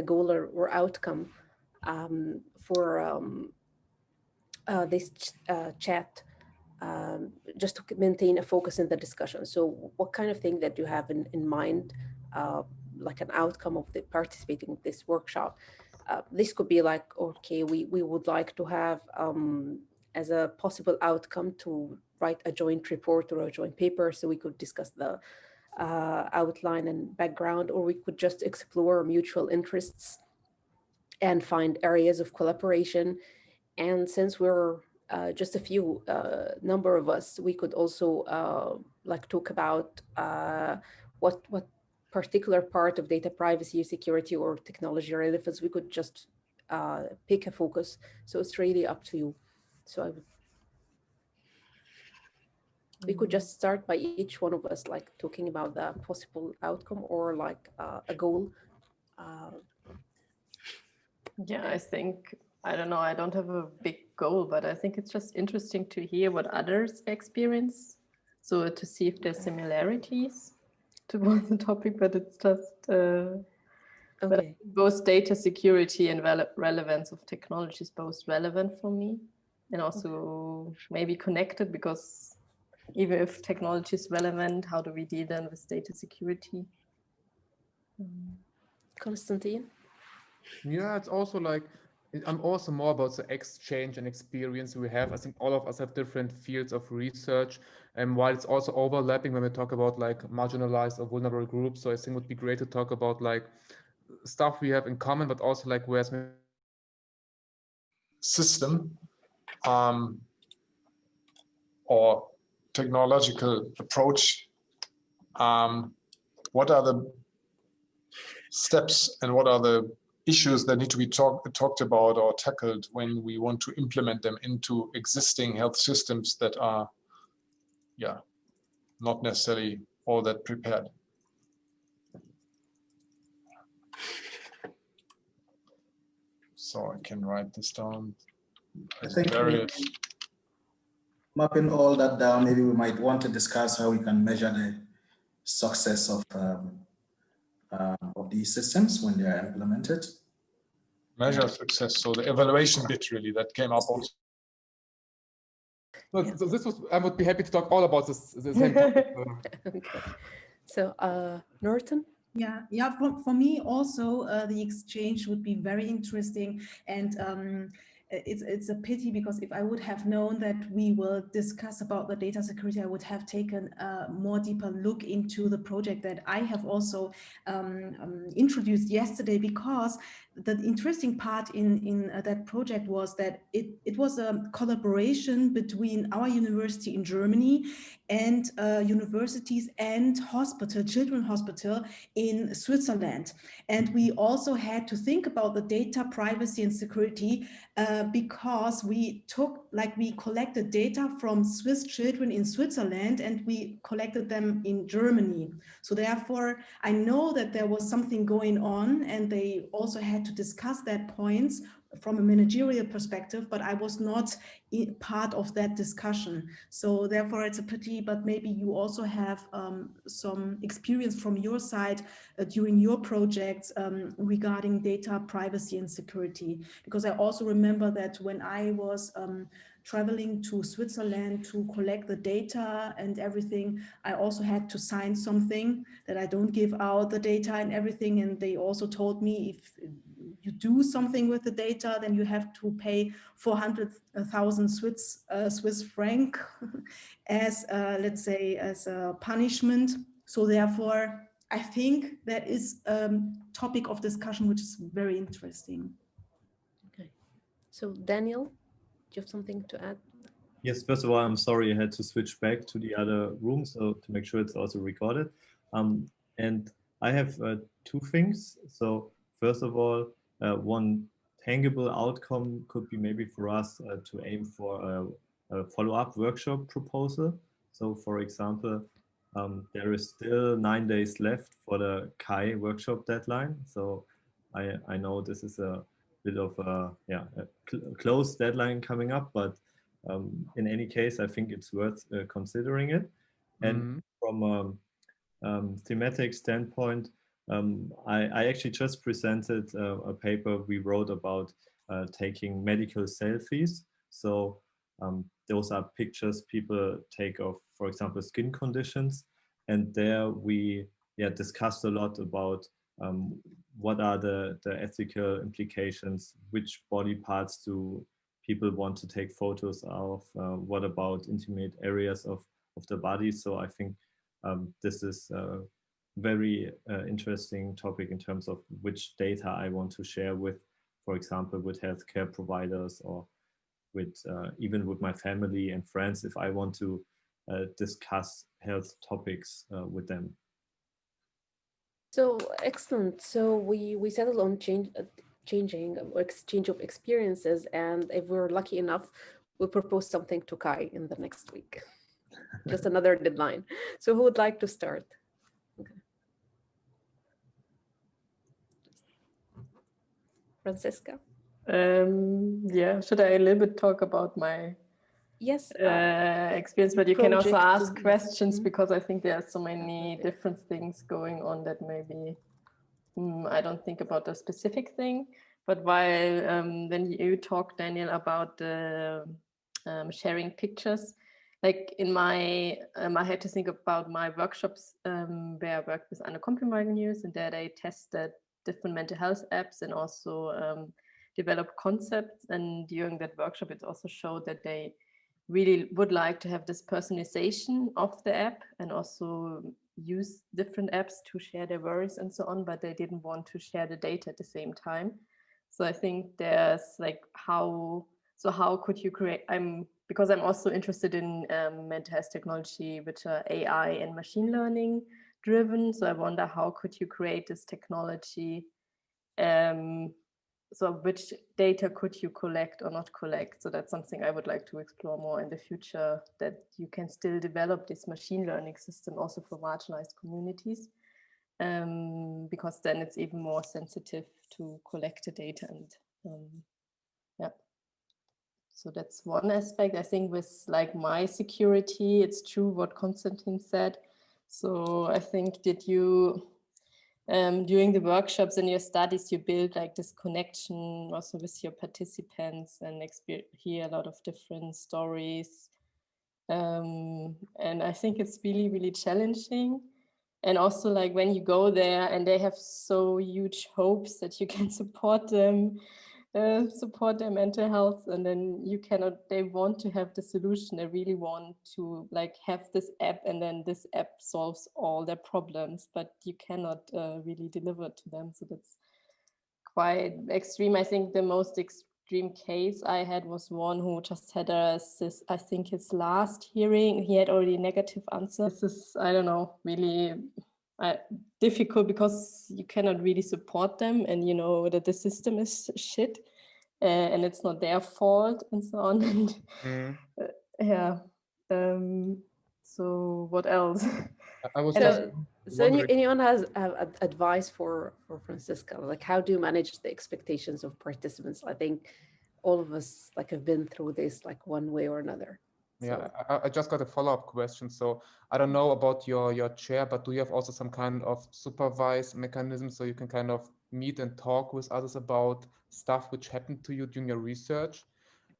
goal or outcome for this chat, just to maintain a focus in the discussion. So what kind of thing that you have in mind, like an outcome of the participating in this workshop? This could be like, okay, we would like to have as a possible outcome to write a joint report or a joint paper, so we could discuss the outline and background, or we could just explore mutual interests and find areas of collaboration. And since we're just a few number of us, we could also like talk about what particular part of data privacy, security, or technology relevance we could just pick a focus. So it's really up to you. So we could just start by each one of us like talking about the possible outcome or like a goal. Yeah, I think, I don't know, I don't have a big goal, but I think it's just interesting to hear what others experience. So to see if there's similarities towards the topic, but it's just Okay. both data security and relevance of technology is both relevant for me, and also maybe connected, because even if technology is relevant, how do we deal then with data security? Konstantin? Yeah, it's also like, I'm also more about the exchange and experience we have. I think all of us have different fields of research, and while it's also overlapping when we talk about like marginalized or vulnerable groups. So I think it would be great to talk about like stuff we have in common, but also like where's system or technological approach. What are the steps and what are the issues that need to be talked about or tackled when we want to implement them into existing health systems that are, yeah, not necessarily all that prepared. So I can write this down. I think mapping all that down, maybe we might want to discuss how we can measure the success of these systems when they are implemented. Measure success, so the evaluation bit really that came up also. No, so this was, I would be happy to talk all about this, the same topic. Okay. So Norton? Yeah. For me also, the exchange would be very interesting, and it's a pity, because if I would have known that we will discuss about the data security, I would have taken a more deeper look into the project that I have also introduced yesterday, because the interesting part in that project was that it was a collaboration between our university in Germany and universities and children's hospital in Switzerland. And we also had to think about the data privacy and security because we collected data from Swiss children in Switzerland and we collected them in Germany. So therefore, I know that there was something going on, and they also had to discuss that points from a managerial perspective, but I was not part of that discussion. So therefore it's a pity, but maybe you also have some experience from your side during your projects regarding data privacy and security. Because I also remember that when I was traveling to Switzerland to collect the data and everything, I also had to sign something that I don't give out the data and everything. And they also told me, if you do something with the data, then you have to pay 400,000 Swiss franc as let's say as a punishment. So therefore, I think that is a topic of discussion which is very interesting. Okay. So Daniel, do you have something to add? Yes, first of all, I'm sorry I had to switch back to the other room, so to make sure it's also recorded. And I have two things. So first of all, one tangible outcome could be maybe for us to aim for a follow-up workshop proposal. So for example, there is still 9 days left for the CHI workshop deadline. So I know this is a bit of a close deadline coming up, but in any case, I think it's worth considering it. And from a thematic standpoint, I actually just presented a paper we wrote about taking medical selfies. So those are pictures people take of, for example, skin conditions. And there we discussed a lot about what are the ethical implications, which body parts do people want to take photos of, what about intimate areas of the body. So I think this is a very interesting topic in terms of which data I want to share with, for example, with healthcare providers or with even with my family and friends if I want to discuss health topics with them. So excellent. So we settled on changing or exchange of experiences, and if we're lucky enough, we'll propose something to Kai in the next week. Just another deadline. So who would like to start? Okay. Francisca? Yeah, should I a little bit talk about my Yes. experience, but you can also project, ask yes. questions because I think there are so many different things going on that maybe I don't think about a specific thing. But while when you talk, Daniel, about the sharing pictures, like in my I had to think about my workshops where I worked with uncompromising news, and there they tested different mental health apps and also developed concepts. And during that workshop, it also showed that they really would like to have this personalization of the app and also use different apps to share their worries and so on, but they didn't want to share the data at the same time. So I think there's like how could you create, because I'm also interested in mental health technology, which are AI and machine learning driven. So I wonder how could you create this technology, so which data could you collect or not collect? So that's something I would like to explore more in the future, that you can still develop this machine learning system also for marginalized communities, because then it's even more sensitive to collect the data. And yeah, so that's one aspect. I think with like my security, it's true what Konstantin said. So I think during the workshops and your studies, you build like this connection also with your participants and hear a lot of different stories. And I think it's really, really challenging. And also like when you go there and they have so huge hopes that you can support them, support their mental health, and then you cannot, they want to have the solution. They really want to like have this app, and then this app solves all their problems, but you cannot really deliver to them. So that's quite extreme. I think the most extreme case I had was one who just had I think his last hearing, he had already a negative answer. This is, I don't know, really difficult because you cannot really support them, and you know that the system is shit and it's not their fault and so on. And yeah. So what else? I was So anyone has advice for Francisca? Like, how do you manage the expectations of participants? I think all of us like have been through this like one way or another. Yeah, I just got a follow-up question. So I don't know about your chair, but do you have also some kind of supervised mechanism so you can kind of meet and talk with others about stuff which happened to you during your research?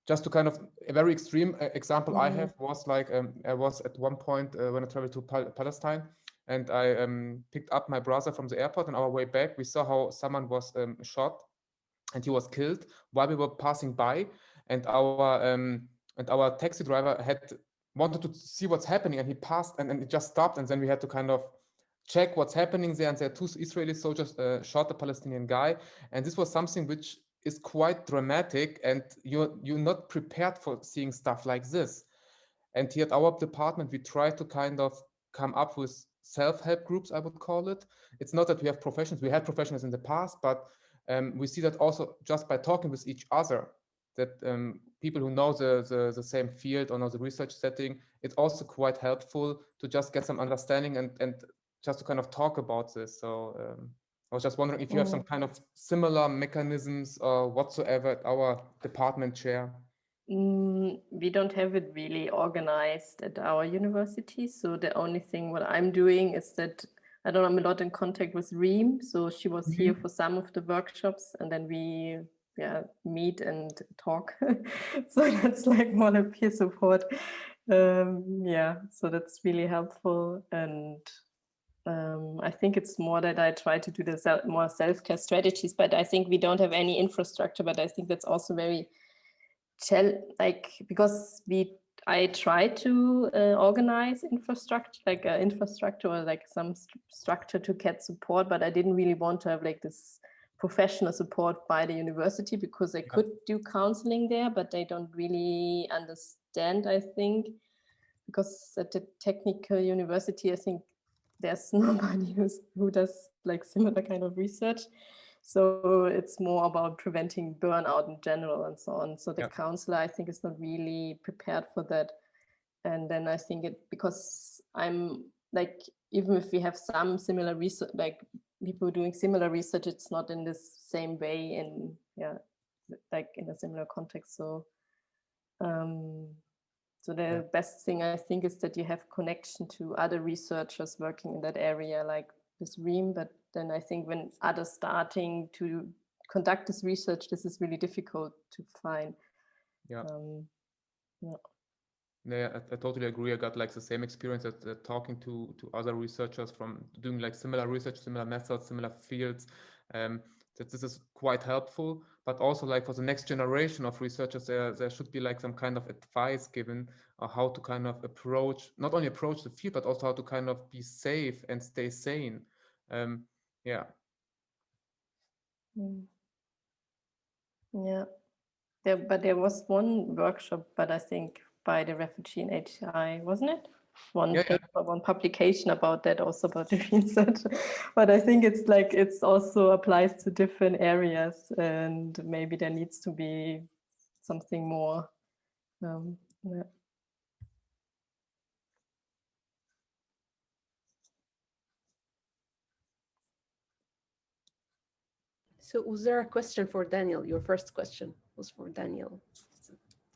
Just to kind of, a very extreme example I have was like, I was at one point when I traveled to Palestine, and I picked up my brother from the airport. On our way back, we saw how someone was shot and he was killed while we were passing by, and our taxi driver had wanted to see what's happening, and he passed and it just stopped, and then we had to kind of check what's happening there, and there are two Israeli soldiers shot a Palestinian guy, and this was something which is quite dramatic, and you're not prepared for seeing stuff like this. And here at our department, we try to kind of come up with self-help groups, I would call it. It's not that we have professionals. We had professionals in the past, but we see that also just by talking with each other, that people who know the same field or know the research setting, it's also quite helpful to just get some understanding and just to kind of talk about this. So I was just wondering if you have some kind of similar mechanisms or whatsoever at our department chair. We don't have it really organized at our university. So the only thing what I'm doing is that I don't know, I'm a lot in contact with Reem. So she was here for some of the workshops, and then we meet and talk. So that's like more like peer support. So that's really helpful. And I think it's more that I try to do the more self-care strategies, but I think we don't have any infrastructure. But I think that's also very because I try to organize infrastructure, like infrastructure or like some structure to get support, but I didn't really want to have like this professional support by the university, because I could do counseling there, but they don't really understand, I think, because at the technical university, I think there's nobody who does like similar kind of research. So it's more about preventing burnout in general and so on. So the counselor, I think, is not really prepared for that. And then I think because I'm like, even if we have some similar research, like people doing similar research, it's not in this same way and like in a similar context. So the best thing, I think, is that you have connection to other researchers working in that area, like this Reem. But then I think when others starting to conduct this research, this is really difficult to find. I totally agree. I got like the same experience as talking to other researchers from doing like similar research, similar methods, similar fields. That this is quite helpful, but also like for the next generation of researchers, there should be like some kind of advice given on how to kind of not only approach the field, but also how to kind of be safe and stay sane. But there was one workshop, but I think by the refugee in HCI, wasn't it? One paper, one publication about that, also about the research. But I think it's like it's also applies to different areas, and maybe there needs to be something more. So was there a question for Daniel? Your first question was for Daniel.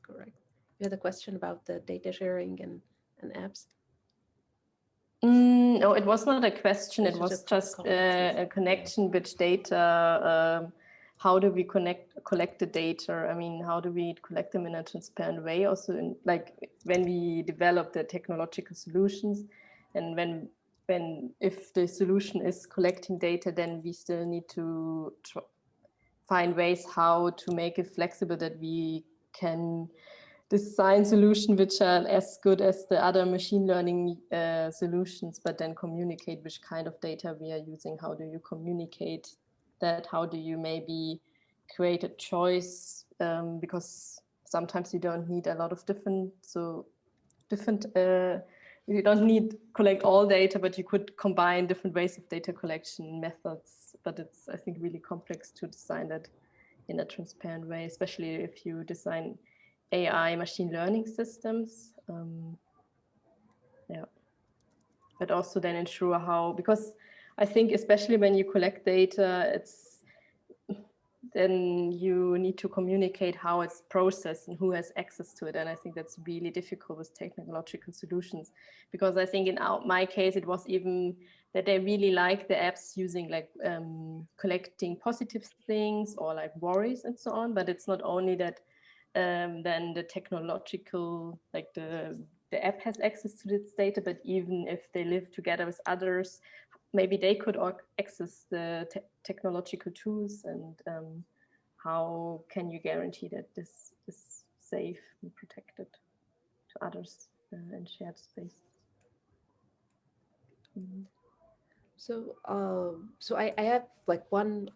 Correct. You had a question about the data sharing and apps? No, it was not a question. It was just a connection with data. How do we collect the data? I mean, how do we collect them in a transparent way? Also, like when we develop the technological solutions, and if the solution is collecting data, then we still need to find ways how to make it flexible, that we can design solutions which are as good as the other machine learning solutions, but then communicate which kind of data we are using. How do you communicate that? How do you maybe create a choice? Because sometimes you don't need a lot of different, you don't need collect all data, but you could combine different ways of data collection methods. But it's, I think, really complex to design that in a transparent way, especially if you design AI machine learning systems. But also then ensure because I think especially when you collect data, then you need to communicate how it's processed and who has access to it. And I think that's really difficult with technological solutions, because I think in my case, it was even that they really like the apps using like collecting positive things or like worries and so on. But it's not only that then the technological, like the app has access to this data, but even if they live together with others, maybe they could access the technological tools, and how can you guarantee that this is safe and protected to others in shared space? So I have like one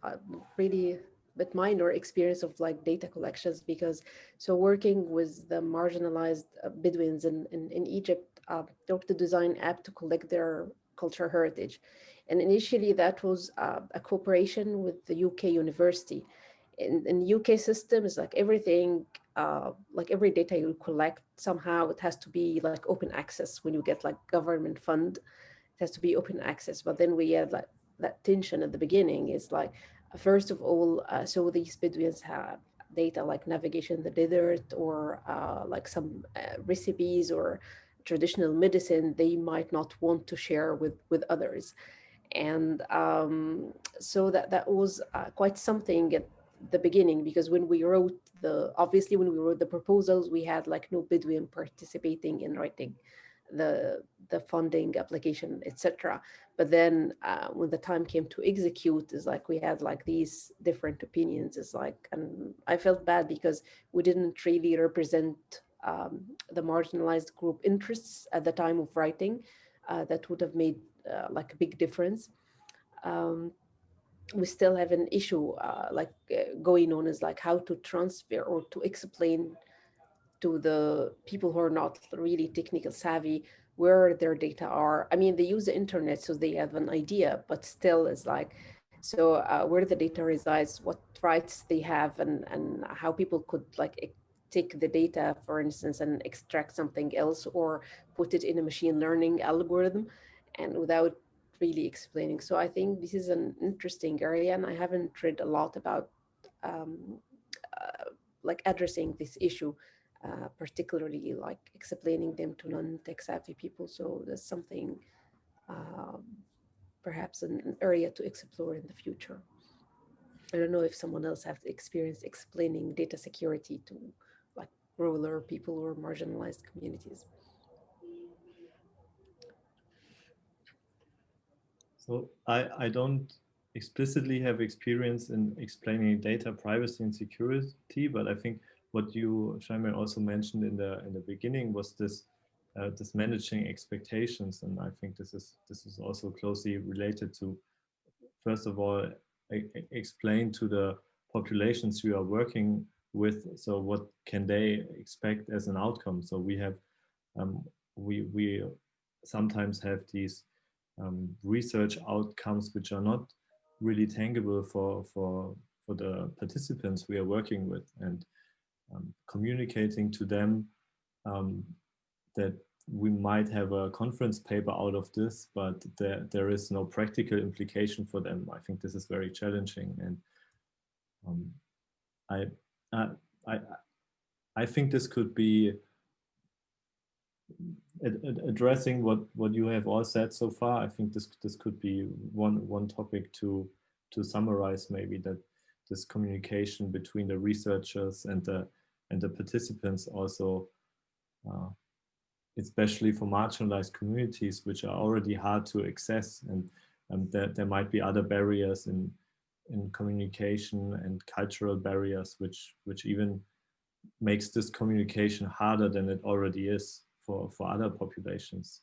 really bit minor experience of like data collections, because working with the marginalized Bedouins in Egypt, they were to design app to collect their cultural heritage. And initially that was a cooperation with the UK university. In the UK system, is like everything, like every data you collect, somehow it has to be like open access. When you get like government fund, it has to be open access. But then we had like that tension at the beginning, is like, first of all, so these Bedouins have data like navigation in the desert, or like some recipes or traditional medicine they might not want to share with others. And so that was quite something at the beginning, because when we wrote obviously when we wrote the proposals, we had like no Bedouin participating in writing the funding application, etc. But then when the time came to execute, is like we had like these different opinions. Is like, and I felt bad because we didn't really represent the marginalized group interests at the time of writing. That would have made like a big difference. Um, we still have an issue going on, is like how to transfer or to explain to the people who are not really technical savvy where their data are. I mean, they use the internet, so they have an idea, but still is like, so where the data resides, what rights they have, and how people could like take the data, for instance, and extract something else or put it in a machine learning algorithm, and without really explaining. So I think this is an interesting area, and I haven't read a lot about um, like addressing this issue, particularly like explaining them to non-tech savvy people. So that's something, um, perhaps an area to explore in the future. I don't know if someone else has experience explaining data security to like rural people or marginalized communities. So I don't explicitly have experience in explaining data privacy and security, but I think what you, Shaimer, also mentioned in the beginning was this this managing expectations, and I think this is also closely related to, first of all, explain to the populations you are working with, so what can they expect as an outcome. So we have we sometimes have these research outcomes which are not really tangible for the participants we are working with, and communicating to them that we might have a conference paper out of this, but there is no practical implication for them. I think this is very challenging, and I, I I think this could be addressing what you have all said so far. I think this could be one topic to summarize, maybe, that this communication between the researchers and the participants also, especially for marginalized communities, which are already hard to access, and there might be other barriers in communication and cultural barriers, which even makes this communication harder than it already is for other populations.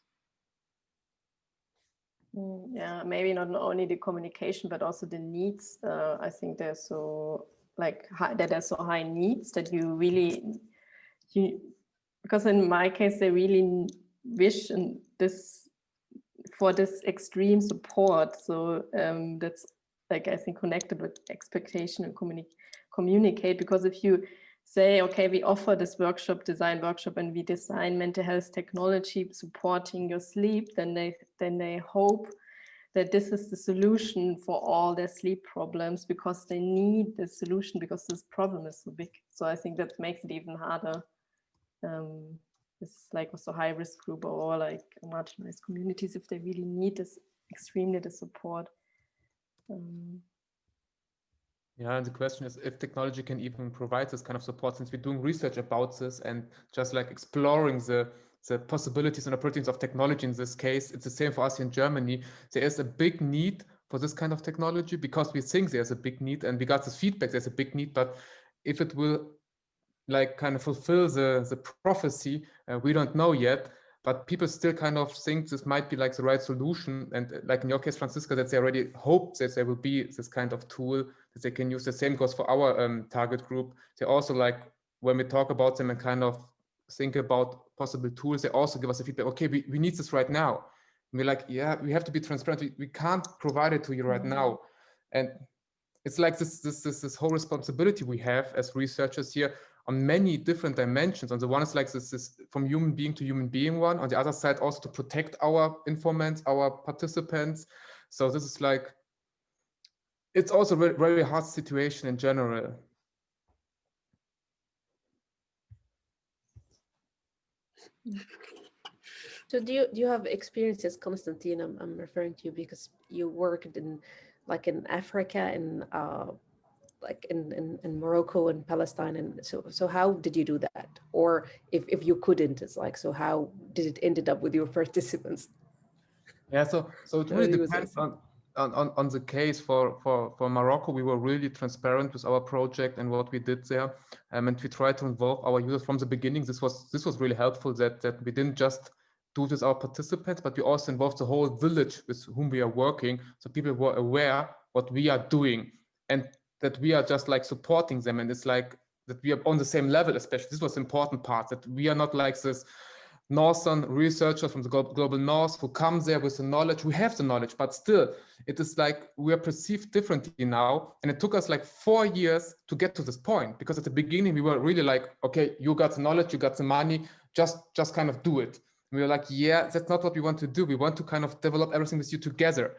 Yeah, maybe not only the communication, but also the needs. I think there's so like that there's so high needs that you really, because in my case they really wish for this extreme support. So that's like, I think, connected with expectation and communicate, because if you say, okay, we offer this design workshop, and we design mental health technology supporting your sleep, then they hope that this is the solution for all their sleep problems, because they need the solution, because this problem is so big. So I think that makes it even harder. It's like also high risk group or like marginalized communities, if they really need this extremely the support. Yeah, and the question is if technology can even provide this kind of support, since we're doing research about this and just like exploring the possibilities and opportunities of technology in this case. It's the same for us in Germany. There is a big need for this kind of technology because we think there's a big need, and we got this feedback there's a big need, but if it will like kind of fulfill the prophecy, we don't know yet. But people still kind of think this might be like the right solution. And like in your case, Franziska, that they already hope that there will be this kind of tool that they can use. The same goes for our target group. They also, like, when we talk about them and kind of think about possible tools, they also give us a feedback. Okay, we need this right now. And we're like, yeah, we have to be transparent. We can't provide it to you right now. And it's like this whole responsibility we have as researchers here on many different dimensions. On the one is like this from human being to human being one. On the other side, also to protect our informants, our participants. So this is like, it's also a very, very hard situation in general. So do you have experiences, Constantine? I'm referring to you because you worked in like in Africa and like in Morocco and Palestine, and so how did you do that? Or if you couldn't, it's like, so how did it ended up with your participants? Yeah, so it The really users. depends on the case. For Morocco, we were really transparent with our project and what we did there, and we tried to involve our users from the beginning. This was really helpful that we didn't just do it with our participants, but we also involved the whole village with whom we are working, so people were aware what we are doing and that we are just like supporting them, and it's like that we are on the same level. Especially this was the important part, that we are not like this northern researchers from the global north who come there with the knowledge. We have the knowledge, but still it is like we are perceived differently now, and it took us like 4 years to get to this point, because at the beginning we were really like, okay, you got the knowledge, you got the money, just kind of do it. And we were like, yeah, that's not what we want to do. We want to kind of develop everything with you together.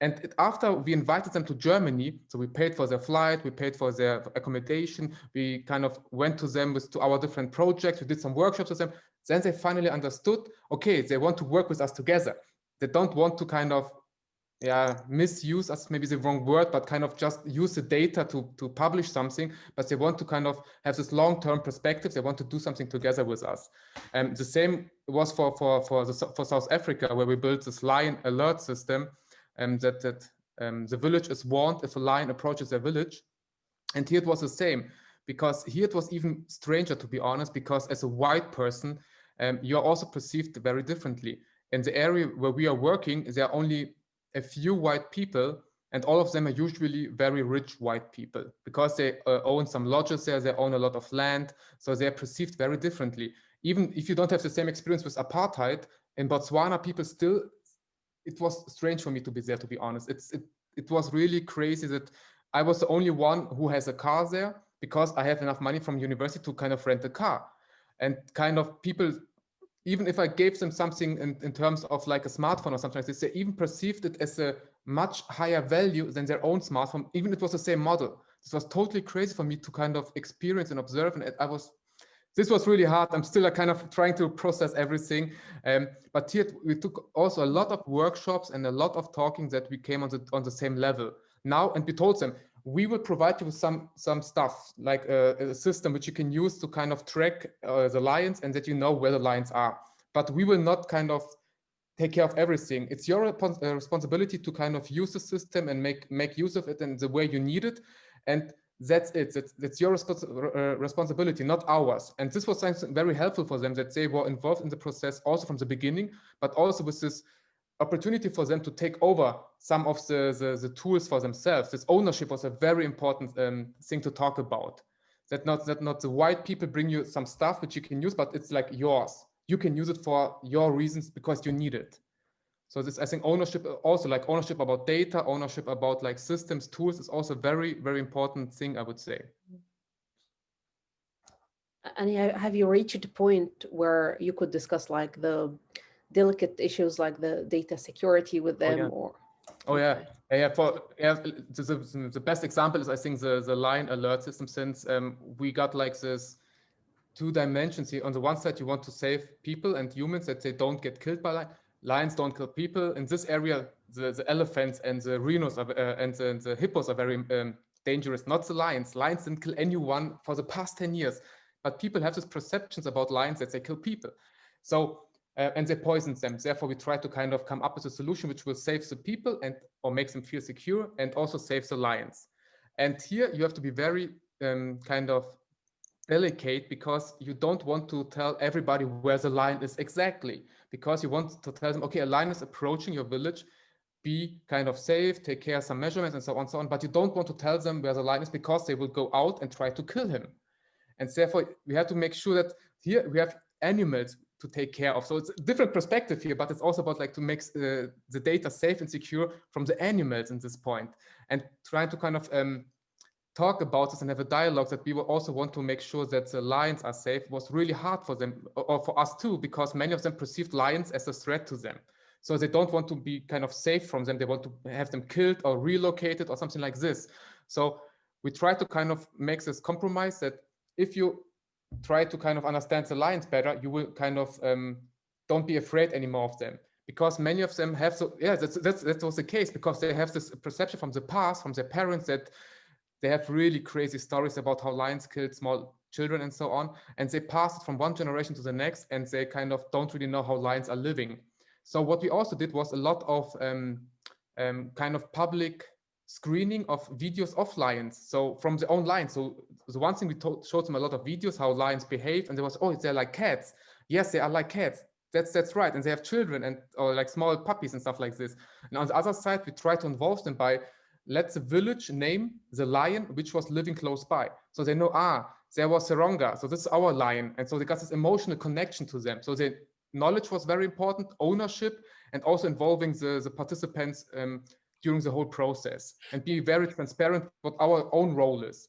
And after we invited them to Germany, so we paid for their flight, we paid for their accommodation, we kind of went to them to our different projects, we did some workshops with them. Then they finally understood, okay, they want to work with us together. They don't want to kind of, yeah, misuse us, maybe the wrong word, but kind of just use the data to publish something, but they want to kind of have this long-term perspective. They want to do something together with us. The same was for South Africa, where we built this lion alert system, that the village is warned if a lion approaches their village. And here it was the same, because here it was even stranger, to be honest, because as a white person, you're also perceived very differently. In the area where we are working, there are only a few white people, and all of them are usually very rich white people, because they own some lodges there, they own a lot of land, so they're perceived very differently. Even if you don't have the same experience with apartheid, in Botswana, people still, it was strange for me to be there, to be honest. It was really crazy that I was the only one who has a car there, because I have enough money from university to kind of rent a car. And kind of people, even if I gave them something in terms of like a smartphone or something like this, they even perceived it as a much higher value than their own smartphone, even if it was the same model. This was totally crazy for me to kind of experience and observe. And this was really hard. I'm still kind of trying to process everything. But here we took also a lot of workshops and a lot of talking, that we came on the same level now. And we told them, we will provide you with some stuff, like a system which you can use to kind of track the lions, and that you know where the lions are. But we will not kind of take care of everything. It's your responsibility to kind of use the system and make use of it in the way you need it. And that's it. That's your responsibility, not ours. And this was something very helpful for them, that they were involved in the process also from the beginning, but also with this opportunity for them to take over some of the tools for themselves. This ownership was a very important thing to talk about. That not the white people bring you some stuff which you can use, but it's like yours. You can use it for your reasons because you need it. So this, I think, ownership, also like ownership about data, ownership about like systems, tools, is also very, very important thing, I would say. And have you reached a point where you could discuss like the delicate issues like the data security with them? Oh yeah. The best example is, I think, the line alert system, since we got like this 2 dimensions here. On the one side, you want to save people and humans, that they don't get killed by lions. Don't kill people. In this area, the elephants and the rhinos and the hippos are very dangerous, not the lions. Lions didn't kill anyone for the past 10 years, but people have these perceptions about lions that they kill people. So and they poison them. Therefore, we try to kind of come up with a solution which will save the people or makes them feel secure, and also save the lions. And here you have to be very kind of delicate, because you don't want to tell everybody where the lion is exactly, because you want to tell them, okay, a lion is approaching your village, be kind of safe, take care of some measurements, and so on, but you don't want to tell them where the lion is, because they will go out and try to kill him. And therefore, we have to make sure that here we have animals to take care of. So it's a different perspective here, but it's also about like to make the data safe and secure from the animals in this point, and trying to kind of talk about this and have a dialogue, that we will also want to make sure that the lions are safe. Was really hard for them, or for us too, because many of them perceived lions as a threat to them. So they don't want to be kind of safe from them. They want to have them killed or relocated or something like this. So we try to kind of make this compromise, that if you try to kind of understand the lions better, you will kind of don't be afraid anymore of them, because many of them have, so yeah, that was the case, because they have this perception from the past, from their parents, that they have really crazy stories about how lions killed small children and so on, and they pass it from one generation to the next, and they kind of don't really know how lions are living. So what we also did was a lot of kind of public screening of videos of lions, so from their own lions. So the one thing we showed them a lot of videos how lions behave, and there was, oh, they're like cats. Yes, they are like cats. That's right, and they have children and or like small puppies and stuff like this. And on the other side, we try to involve them by let the village name the lion which was living close by, so they know, there was Seronga, so this is our lion, and so they got this emotional connection to them. So the knowledge was very important, ownership, and also involving the participants during the whole process, and be very transparent what our own role is.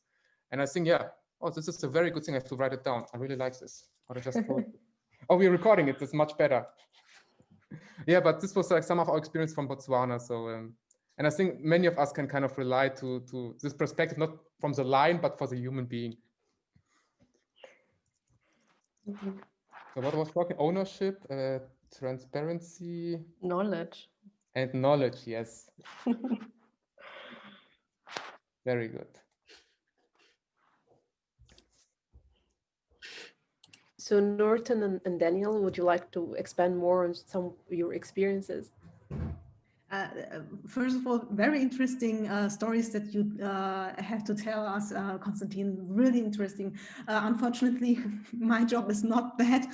And I think, yeah, oh, this is a very good thing. I have to write it down. I really like this. What I just told. Oh, we're recording it. It's much better. Yeah, but this was like some of our experience from Botswana. So, and I think many of us can kind of rely to this perspective, not from the lion, but for the human being. So what was talking? Ownership, transparency, Knowledge. and knowledge. Yes. Very good. So Norton and Daniel, would you like to expand more on some of your experiences? First of all, very interesting stories that you have to tell us, Konstantin. Really interesting. Unfortunately, my job is not that,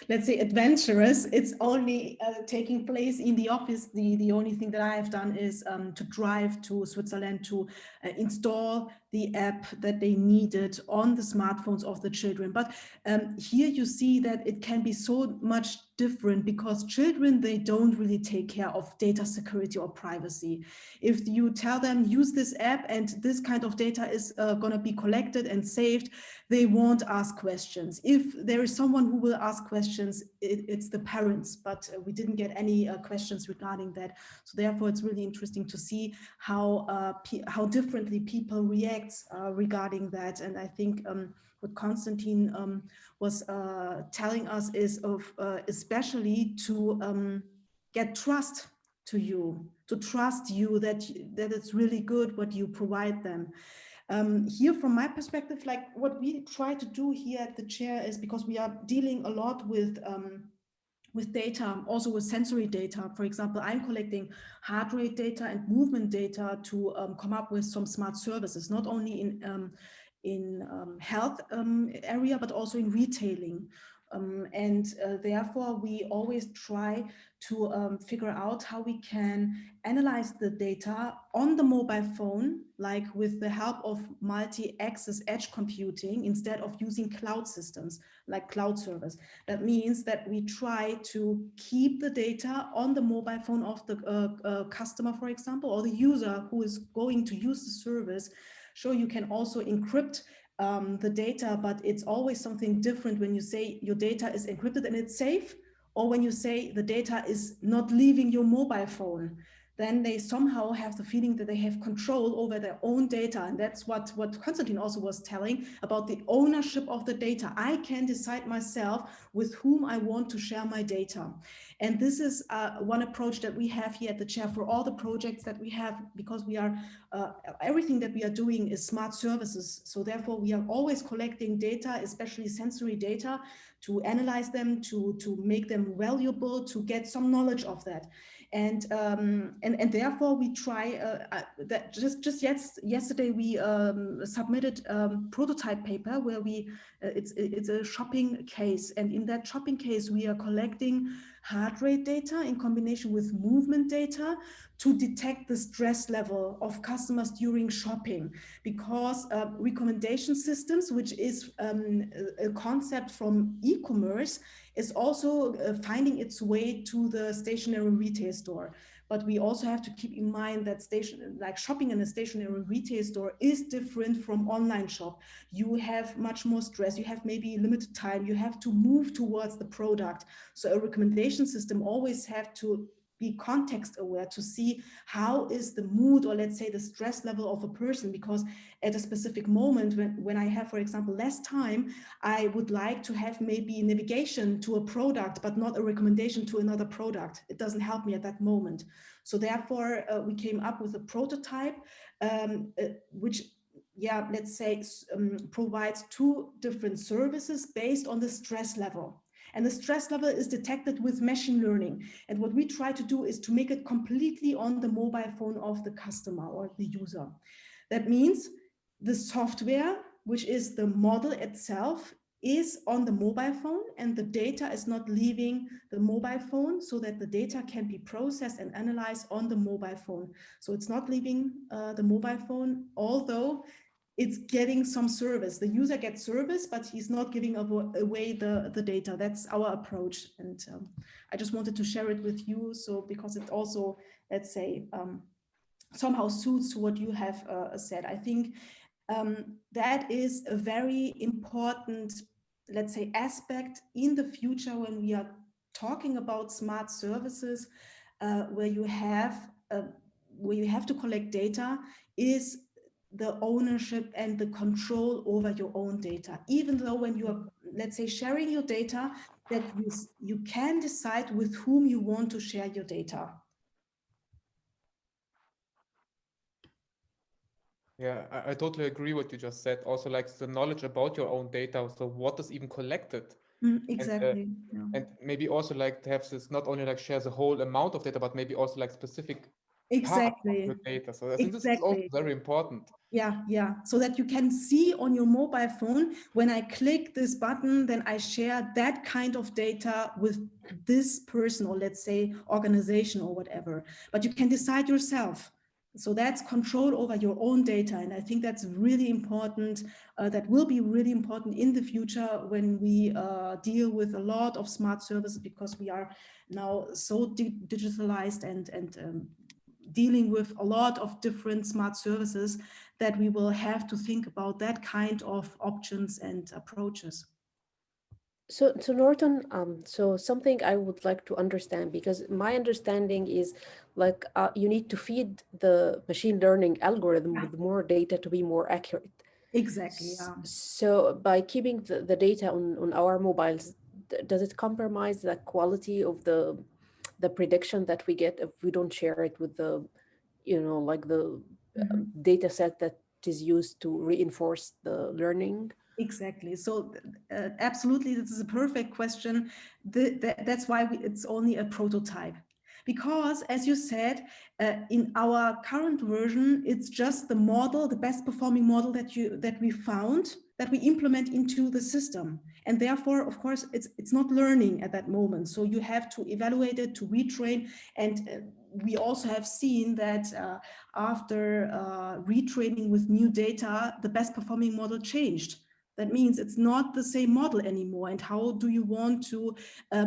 let's say, adventurous. It's only taking place in the office. The only thing that I have done is to drive to Switzerland to install the app that they needed on the smartphones of the children. But here you see that it can be so much different, because children, they don't really take care of data security or privacy. If you tell them use this app and this kind of data is going to be collected and saved, they won't ask questions. If there is someone who will ask questions, it's the parents, but we didn't get any questions regarding that. So therefore, it's really interesting to see how differently people react regarding that. And I think what Konstantin was telling us is of especially to get trust to you, to trust you that it's really good what you provide them. Here, from my perspective, like what we try to do here at the chair is, because we are dealing a lot with data, also with sensory data. For example, I'm collecting heart rate data and movement data to come up with some smart services, not only in health area, but also in retailing. Therefore, we always try to figure out how we can analyze the data on the mobile phone, like with the help of multi-access edge computing, instead of using cloud systems like cloud servers. That means that we try to keep the data on the mobile phone of the customer, for example, or the user who is going to use the service. So you can also encrypt the data, but it's always something different when you say your data is encrypted and it's safe, or when you say the data is not leaving your mobile phone. Then they somehow have the feeling that they have control over their own data. And that's what Konstantin also was telling about the ownership of the data. I can decide myself with whom I want to share my data. And this is one approach that we have here at the chair for all the projects that we have, because we are, everything that we are doing is smart services. So therefore we are always collecting data, especially sensory data, to analyze them, to make them valuable, to get some knowledge of that. And therefore we try that just yesterday we submitted a prototype paper where we it's a shopping case, and in that shopping case we are collecting heart rate data in combination with movement data to detect the stress level of customers during shopping, because recommendation systems, which is a concept from e-commerce, is also finding its way to the stationary retail store. But we also have to keep in mind that shopping in a stationary retail store is different from online shop. You have much more stress, you have maybe limited time, you have to move towards the product. So a recommendation system always have to be context aware to see how is the mood, or let's say the stress level of a person, because at a specific moment when I have, for example, less time, I would like to have maybe navigation to a product, but not a recommendation to another product. It doesn't help me at that moment. So therefore, we came up with a prototype, which, yeah, let's say provides two different services based on the stress level. And the stress level is detected with machine learning. And what we try to do is to make it completely on the mobile phone of the customer or the user. That means the software, which is the model itself, is on the mobile phone, and the data is not leaving the mobile phone, so that the data can be processed and analyzed on the mobile phone. So it's not leaving the mobile phone, although it's getting some service. The user gets service, but he's not giving away the data. That's our approach. And I just wanted to share it with you. So because it also, let's say, somehow suits to what you have said. I think that is a very important, let's say, aspect in the future when we are talking about smart services, where you have to collect data, is the ownership and the control over your own data. Even though when you are, let's say, sharing your data, that you can decide with whom you want to share your data. Yeah, I totally agree what you just said. Also, like the knowledge about your own data. So what is even collected? Exactly. And maybe also like to have this not only like share the whole amount of data, but maybe also like specific part of your data. So I think this is also very important. Yeah. So that you can see on your mobile phone, when I click this button, then I share that kind of data with this person, or let's say organization or whatever. But you can decide yourself. So that's control over your own data. And I think that's really important. That will be really important in the future when we deal with a lot of smart services, because we are now so digitalized and dealing with a lot of different smart services, that we will have to think about that kind of options and approaches. So Norton, so something I would like to understand, because my understanding is like you need to feed the machine learning algorithm with more data to be more accurate. Exactly. Yeah. So by keeping the data on our mobiles, does it compromise the quality of the prediction that we get if we don't share it with the, like the data set that is used to reinforce the learning? Exactly. So absolutely, this is a perfect question. That's why it's only a prototype. Because, as you said, in our current version, it's just the model, the best performing model that we found, that we implement into the system. And therefore, of course, it's not learning at that moment. So you have to evaluate it, to retrain. And we also have seen that after retraining with new data, the best performing model changed. That means it's not the same model anymore. And how do you want to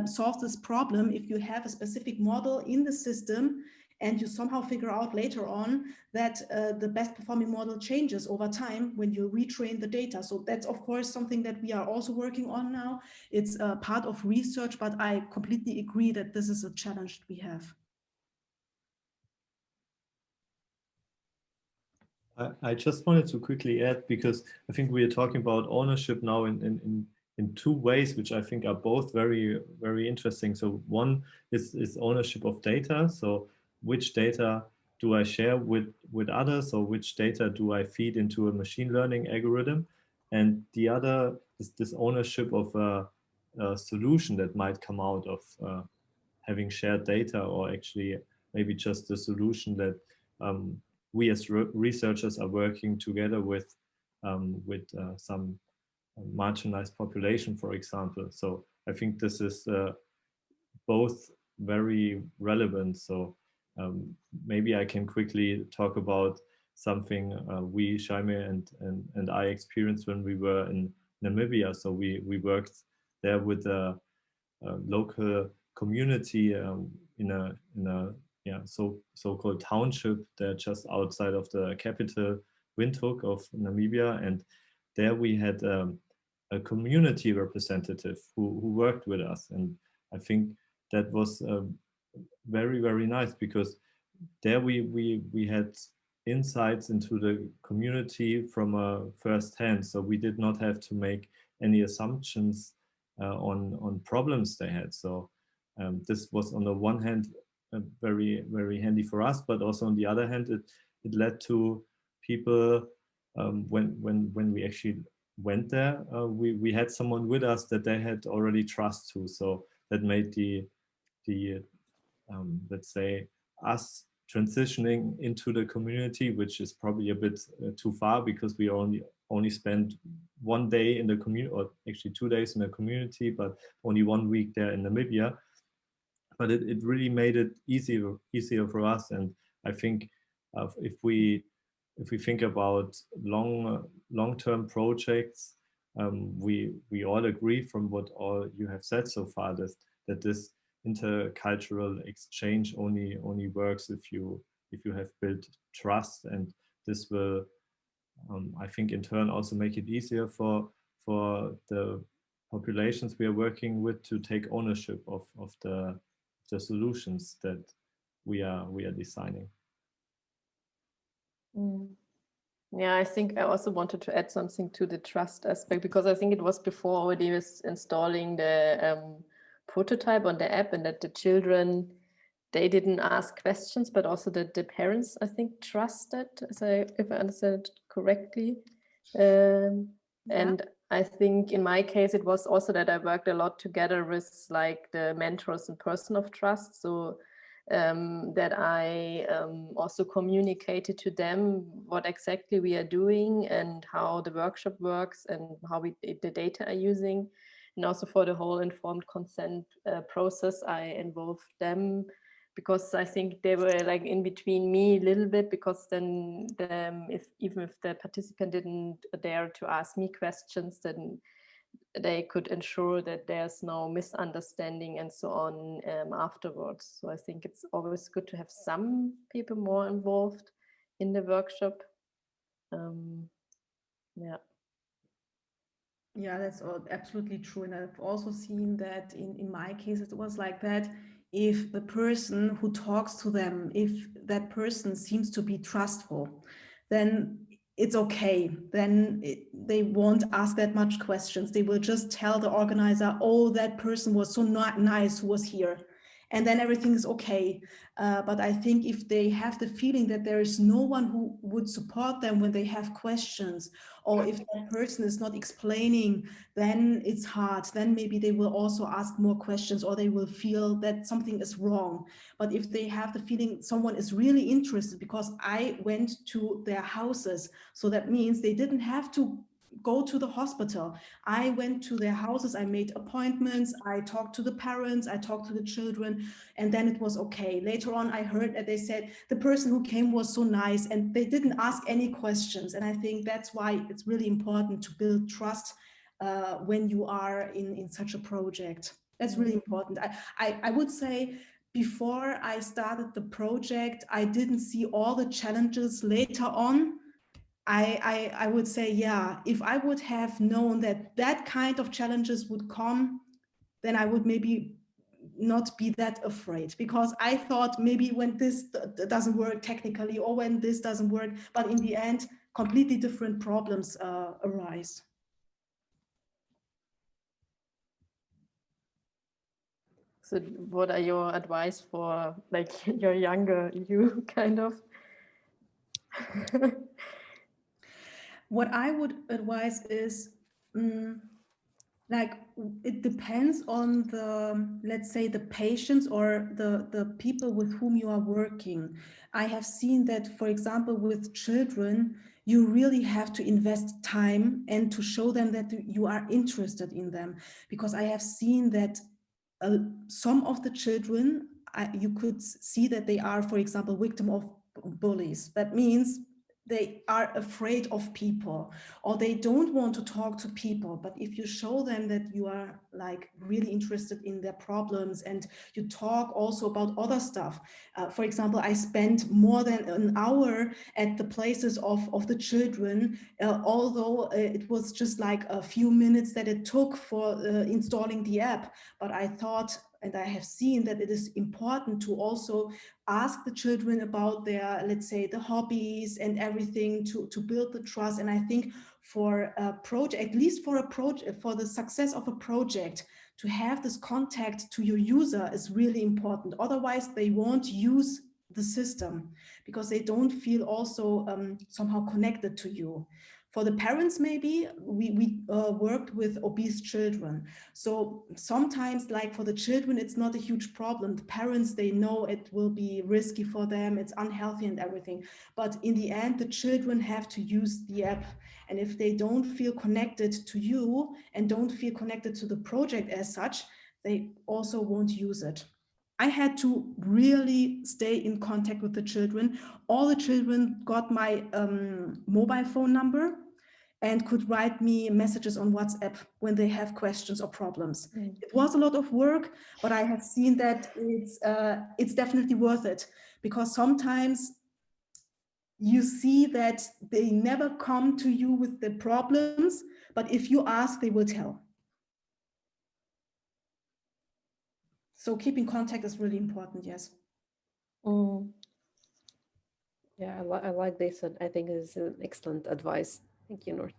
solve this problem if you have a specific model in the system and you somehow figure out later on that the best performing model changes over time when you retrain the data? So that's, of course, something that we are also working on now. It's part of research, but I completely agree that this is a challenge we have. I just wanted to quickly add, because I think we are talking about ownership now in two ways, which I think are both very, very interesting. So one is ownership of data. So which data do I share with others, or which data do I feed into a machine learning algorithm? And the other is this ownership of a solution that might come out of having shared data, or actually maybe just a solution that we as researchers are working together with some marginalized population, for example. So I think this is both very relevant. So maybe I can quickly talk about something we, Jaime and I, experienced when we were in Namibia. So we worked there with a local community in a so-called township there just outside of the capital, Windhoek of Namibia, and there we had a community representative who worked with us, and I think that was very, very nice, because there we had insights into the community from a first hand. So we did not have to make any assumptions on problems they had. So this was on the one hand very, very handy for us, but also on the other hand, it led to people when we actually went there, we had someone with us that they had already trust to. So that made the let's say, us transitioning into the community, which is probably a bit too far, because we only spent 1 day in the community, or actually 2 days in the community, but only 1 week there in Namibia. But it really made it easier for us. And I think if we think about long-term projects, we all agree from what all you have said so far that this intercultural exchange only works if you have built trust, and this will I think in turn also make it easier for the populations we are working with to take ownership of the solutions that we are designing. Yeah, I think I also wanted to add something to the trust aspect, because I think it was before already was installing the prototype on the app, and that the children, they didn't ask questions, but also that the parents, I think, trusted, if I understand correctly. And I think in my case, it was also that I worked a lot together with like the mentors and person of trust. So that I also communicated to them what exactly we are doing and how the workshop works and how the data are using. And also for the whole informed consent process, I involved them, because I think they were like in between me a little bit, because then even if the participant didn't dare to ask me questions, then they could ensure that there's no misunderstanding and so on afterwards. So I think it's always good to have some people more involved in the workshop. Yeah. Yeah, that's absolutely true. And I've also seen that in my case, it was like that. If the person who talks to them, if that person seems to be trustful, then it's okay. Then they won't ask that much questions. They will just tell the organizer, oh, that person was so not nice who was here. And then everything is okay. But I think if they have the feeling that there is no one who would support them when they have questions, or if that person is not explaining, then it's hard. Then maybe they will also ask more questions, or they will feel that something is wrong. But if they have the feeling someone is really interested, because I went to their houses, so that means they didn't have to go to the hospital. I went to their houses, I made appointments, I talked to the parents, I talked to the children, and then it was okay. Later on, I heard that they said the person who came was so nice, and they didn't ask any questions. And I think that's why it's really important to build trust when you are in such a project. That's really important. I would say before I started the project, I didn't see all the challenges. Later on, I would say, yeah, if I would have known that that kind of challenges would come, then I would maybe not be that afraid, because I thought maybe when this doesn't work technically, or when this doesn't work, but in the end, completely different problems arise. So what are your advice for like your younger you, kind of? What I would advise is, like, it depends on the, let's say, the patients or the people with whom you are working. I have seen that, for example, with children, you really have to invest time and to show them that you are interested in them, because I have seen that some of the children, you could see that they are, for example, victim of bullies. That means they are afraid of people, or they don't want to talk to people. But if you show them that you are like really interested in their problems, and you talk also about other stuff. For example, I spent more than an hour at the places of the children, although it was just like a few minutes that it took for installing the app. But I thought, and I have seen that it is important to also ask the children about their, let's say, the hobbies and everything to build the trust. And I think for a project, at least for a project, for the success of a project, to have this contact to your user is really important. Otherwise, they won't use the system because they don't feel also somehow connected to you. For the parents, maybe we worked with obese children. So sometimes, like for the children, it's not a huge problem. The parents, they know it will be risky for them, it's unhealthy and everything. But in the end, the children have to use the app. And if they don't feel connected to you and don't feel connected to the project as such, they also won't use it. I had to really stay in contact with the children. All the children got my mobile phone number and could write me messages on WhatsApp when they have questions or problems. It was a lot of work, but I have seen that it's definitely worth it, because sometimes you see that they never come to you with the problems, but if you ask, they will tell. So keeping contact is really important, yes. Yeah, I like this, and I think it's an excellent advice. Thank you, North.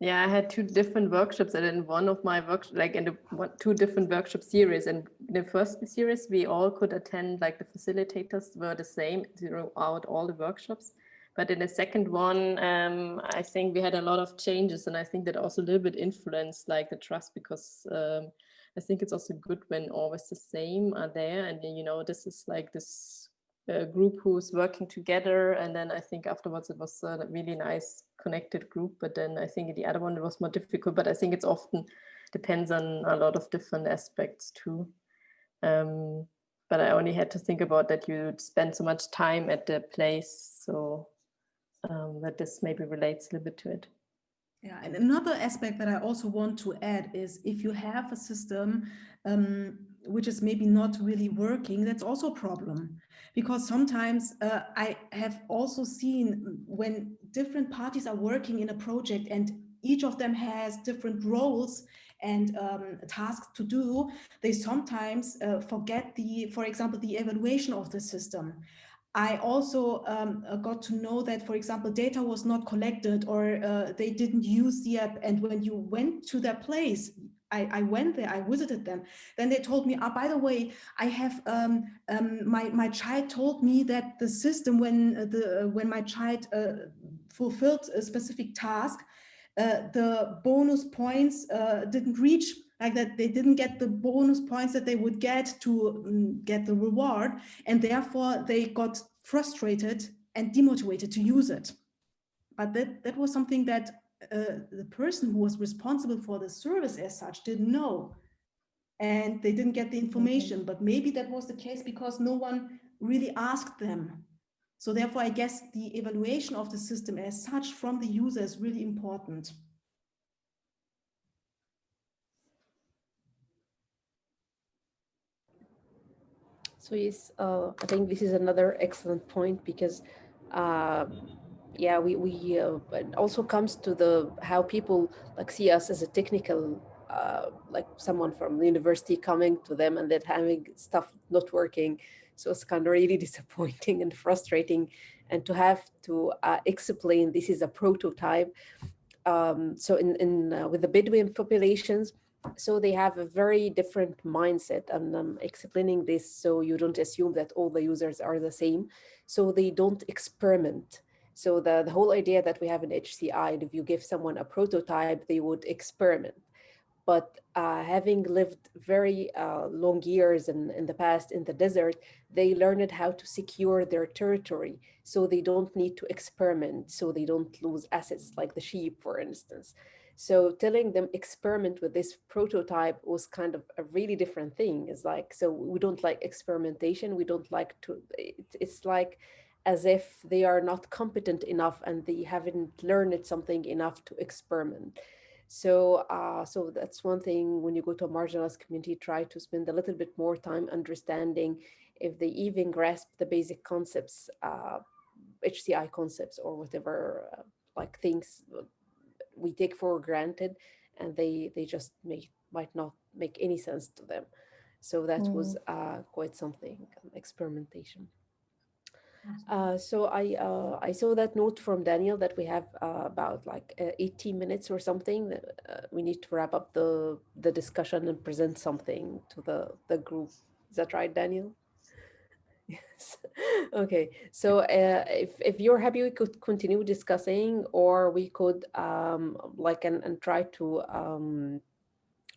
Yeah, I had two different workshops, and in one of my workshops, like in two different workshop series. And in the first series, we all could attend, like the facilitators were the same throughout all the workshops. But in the second one, I think we had a lot of changes, and I think that also a little bit influenced like the trust, because I think it's also good when always the same are there, and you know, this is like this group who's working together. And then I think afterwards it was a really nice connected group. But then I think the other one, it was more difficult, but I think it's often depends on a lot of different aspects too. But I only had to think about that you spend so much time at the place, so that this maybe relates a little bit to it. Yeah, and another aspect that I also want to add is if you have a system which is maybe not really working, that's also a problem. Because sometimes I have also seen when different parties are working in a project and each of them has different roles and tasks to do, they sometimes forget for example, the evaluation of the system. I also got to know that, for example, data was not collected or they didn't use the app. And when you went to their place, I went there, I visited them. Then they told me, by the way, I have my child told me that the system, when my child fulfilled a specific task, the bonus points didn't reach, like that they didn't get the bonus points that they would get to get the reward, and therefore they got frustrated and demotivated to use it. But that was something that the person who was responsible for the service as such didn't know, and they didn't get the information. But maybe that was the case because no one really asked them. So therefore, I guess the evaluation of the system as such from the user is really important. So yes, I think this is another excellent point, because yeah, it also comes to the how people like see us as a technical, like someone from the university coming to them and then having stuff not working. So it's kind of really disappointing and frustrating, and to have to explain this is a prototype. So in with the Bedouin populations, so they have a very different mindset, and I'm explaining this so you don't assume that all the users are the same. So they don't experiment. So the whole idea that we have in HCI, if you give someone a prototype, they would experiment. But having lived very long years in the past in the desert, they learned how to secure their territory. So they don't need to experiment, so they don't lose assets like the sheep, for instance. So telling them experiment with this prototype was kind of a really different thing. It's like, so we don't like experimentation. We don't like to, it's like as if they are not competent enough and they haven't learned something enough to experiment. So, so that's one thing. When you go to a marginalized community, try to spend a little bit more time understanding if they even grasp the basic concepts, HCI concepts or whatever, like things we take for granted, and they just might not make any sense to them. So that was quite something, experimentation. So I saw that note from Daniel that we have about like 18 minutes or something. We need to wrap up the discussion and present something to the group. Is that right, Daniel? Yes. Okay. So if you're happy, we could continue discussing, or we could like and try to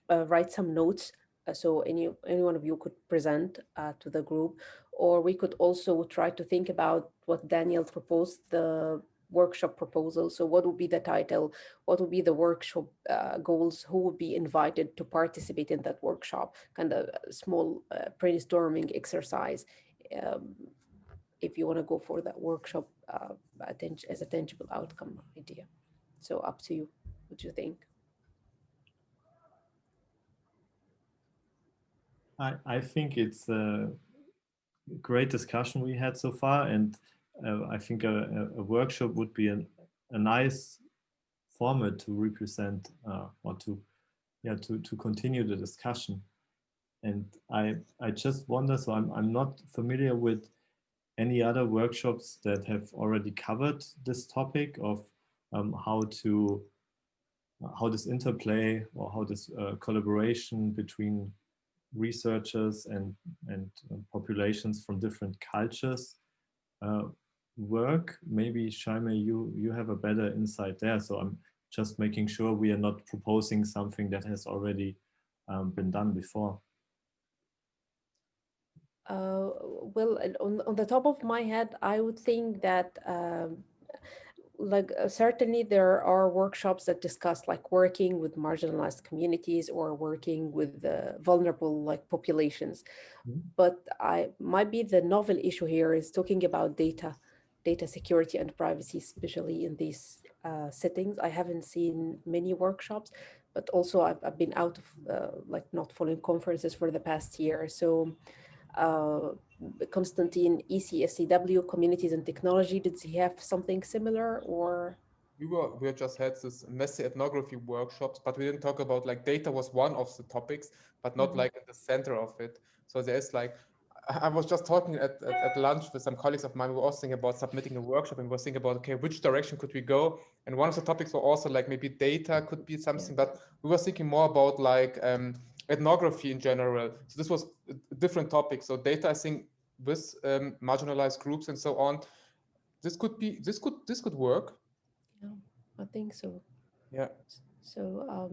write some notes, so any one of you could present to the group, or we could also try to think about what Daniel proposed, the workshop proposal. So what would be the title, what would be the workshop goals, who would be invited to participate in that workshop, kind of a small brainstorming exercise, um, if you want to go for that workshop as a tangible outcome idea. So up to you. What do you think? I think it's a great discussion we had so far, and I think a workshop would be a nice format to represent or to continue the discussion. And I just wonder, so I'm not familiar with any other workshops that have already covered this topic of how this interplay, or how this collaboration between researchers and populations from different cultures work. Maybe Shaime, you have a better insight there. So I'm just making sure we are not proposing something that has already been done before. Well, on the top of my head, I would think that like certainly there are workshops that discuss like working with marginalized communities or working with vulnerable like populations. But I might be the novel issue here is talking about data security and privacy, especially in these settings. I haven't seen many workshops, but also I've been out of like not following conferences for the past year. So Constantine, ECSCW, Communities and Technology, did he have something similar, or? We just had this messy ethnography workshops, but we didn't talk about like data was one of the topics, but not like at the center of it. So there's like, I was just talking at lunch with some colleagues of mine. We were also thinking about submitting a workshop, and we were thinking about, okay, which direction could we go? And one of the topics were also like maybe data could be something, but we were thinking more about like ethnography in general. So this was a different topic. So data, I think, with marginalized groups and so on, this could work. Yeah, I think so. Yeah. So,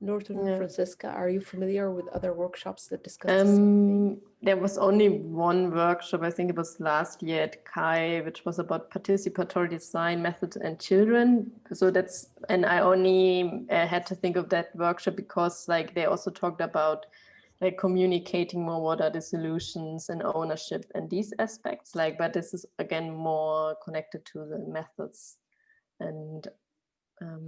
Norton, Yeah. Francisca, are you familiar with other workshops that discuss the same thing? There was only one workshop, I think it was last year at CHI, which was about participatory design methods and children. So that's, and I only had to think of that workshop because like they also talked about like communicating more what are the solutions and ownership and these aspects, like, but this is again more connected to the methods. And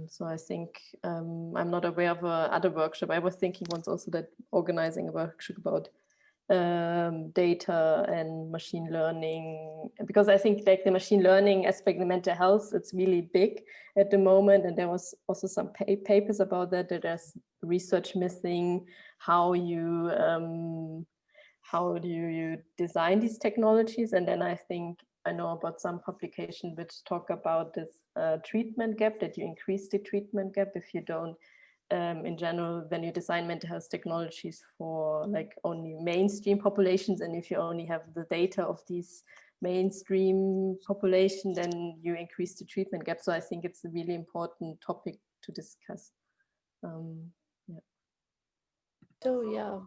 so I think I'm not aware of other workshop. I was thinking once also that organizing a workshop about data and machine learning, because I think like the machine learning aspect in mental health, it's really big at the moment. And there was also some papers about that there's research missing, how do you design these technologies. And then I think I know about some publication which talk about this treatment gap, that you increase the treatment gap if you don't, in general, when you design mental health technologies for like only mainstream populations, and if you only have the data of these mainstream population, then you increase the treatment gap. So I think it's a really important topic to discuss. Yeah. So yeah.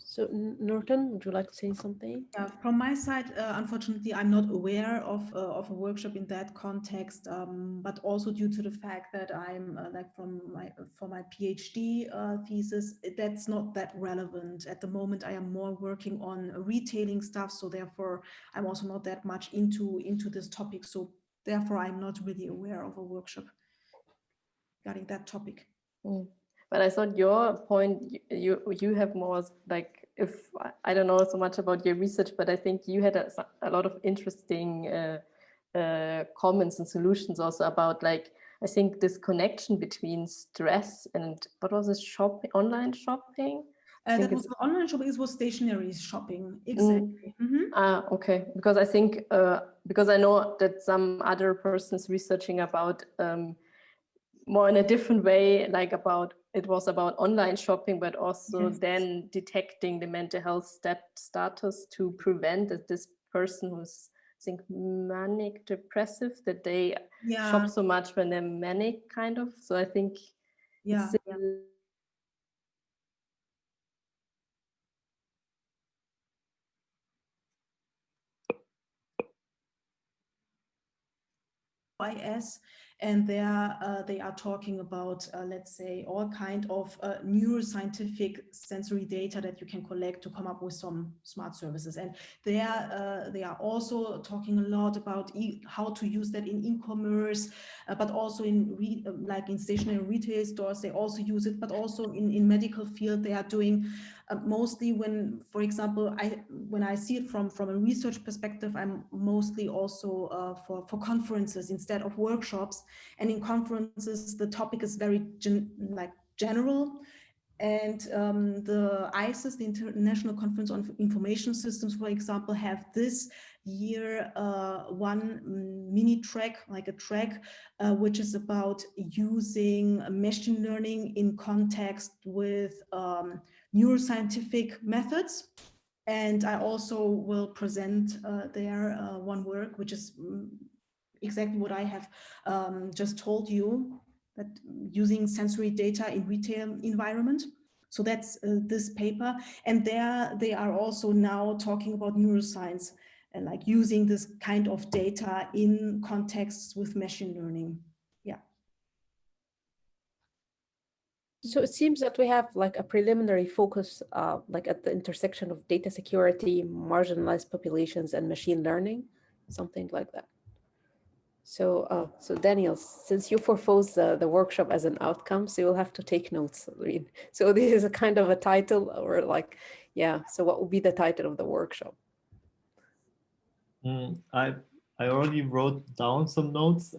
So Norton, would you like to say something? Yeah, from my side, unfortunately, I'm not aware of a workshop in that context, but also due to the fact that I'm like for my PhD thesis, that's not that relevant at the moment. I am more working on retailing stuff, so therefore I'm also not that much into this topic. So therefore, I'm not really aware of a workshop regarding that topic. But I thought your point, you have more like, if I don't know so much about your research, but I think you had a lot of interesting comments and solutions also about like I think this connection between stress and what was it, online shopping? That was online shopping. It was stationary shopping. Exactly. Okay. Because I think because I know that some other persons researching about more in a different way, like it was about online shopping, but also then detecting the mental health status to prevent that this person who's, I think, manic depressive, that they shop so much when they're manic, kind of. So I think IS, and they are talking about, let's say, all kind of neuroscientific sensory data that you can collect to come up with some smart services. And they are also talking a lot about how to use that in e-commerce, but also in like in stationary retail stores. They also use it, but also in medical field they are doing. Mostly when, for example, when I see it from a research perspective, I'm mostly also for conferences instead of workshops. And in conferences, the topic is very general. And the ICES, the International Conference on Information Systems, for example, have this year one mini track, like a track, which is about using machine learning in context with neuroscientific methods. And I also will present there one work, which is exactly what I have just told you, that using sensory data in retail environment. So that's this paper. And there they are also now talking about neuroscience and like using this kind of data in contexts with machine learning. Yeah. So it seems that we have like a preliminary focus, like at the intersection of data security, marginalized populations, and machine learning, something like that. So, so Daniel, since you propose the workshop as an outcome, so you'll have to take notes. So this is a kind of a title, or like, yeah. So what would be the title of the workshop? I already wrote down some notes.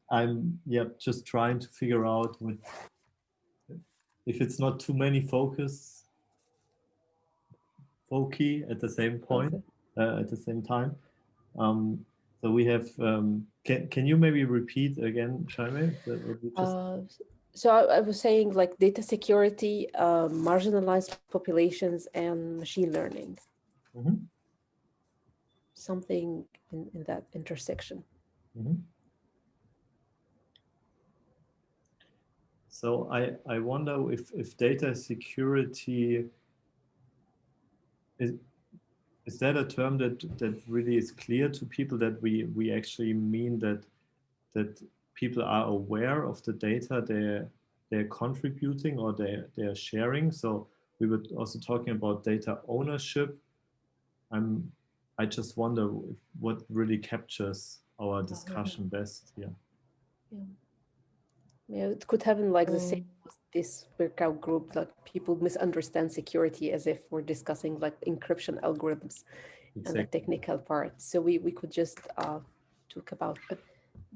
I'm just trying to figure out if it's not too many foci at the same point, at the same time. So we have, can you maybe repeat again, Jaime? So I was saying like data security, marginalized populations, and machine learning. Something in that intersection. So I wonder if data security is that a term that really is clear to people, that we actually mean that people are aware of the data they're contributing or they're sharing. So we were also talking about data ownership. I just wonder what really captures our discussion best here. Yeah, it could happen like the same as this workout group, like people misunderstand security as if we're discussing like encryption algorithms and the technical part. So we could just talk about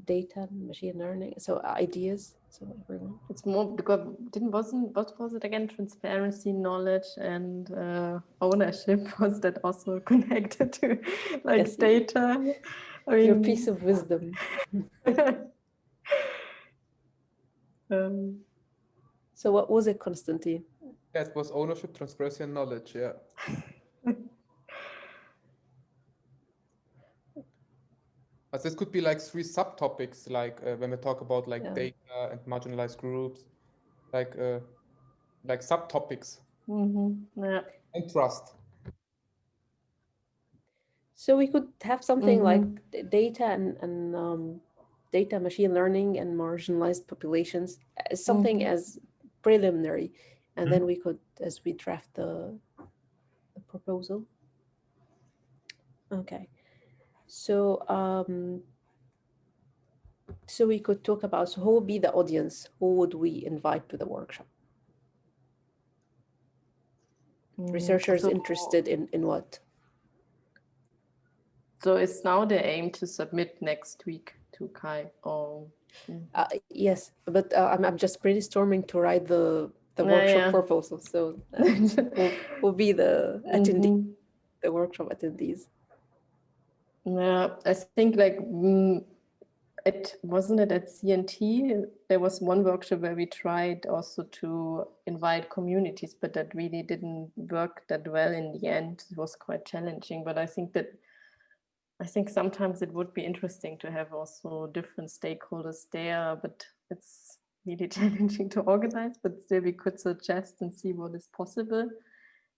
data and machine learning. So ideas. So everyone. It's more because what was it again? Transparency, knowledge, and ownership. Was that also connected to like data? I mean, your piece of wisdom. So what was it, Konstantin? That was ownership, transparency, and knowledge. Yeah. But this could be like 3 subtopics, like when we talk about like data and marginalized groups, like subtopics. Yeah. And trust. So we could have something like data and data, machine learning, and marginalized populations as something as preliminary, and then we could, as we draft the proposal. Okay, so so we could talk about, so who would be the audience? Who would we invite to the workshop? Researchers interested in what? So it's now the aim to submit next week to Kai? Or Yes, but I'm just brainstorming to write the Yeah, workshop yeah. proposal. So we'll be the attendee, the workshop attendees. Yeah, I think like it wasn't it at CNT. There was one workshop where we tried also to invite communities, but that really didn't work that well in the end. It was quite challenging. But I think sometimes it would be interesting to have also different stakeholders there, but it's really challenging to organize. But still, we could suggest and see what is possible,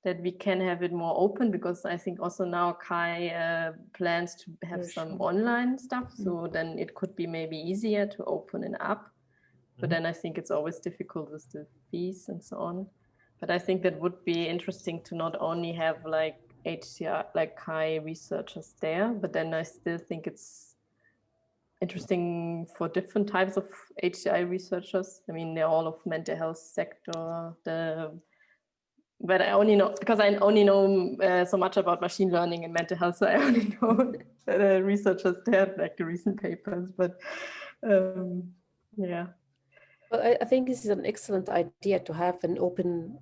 that we can have it more open, because I think also now Kai plans to have some online stuff. So then it could be maybe easier to open it up. But then I think it's always difficult with the fees and so on. But I think that would be interesting to not only have like HCI, like Kai researchers there, but then I still think it's interesting for different types of HCI researchers. I mean, they're all of mental health sector, but I only know, because I only know so much about machine learning and mental health, so I only know the researchers there, like the recent papers, but yeah. Well, I think this is an excellent idea to have an open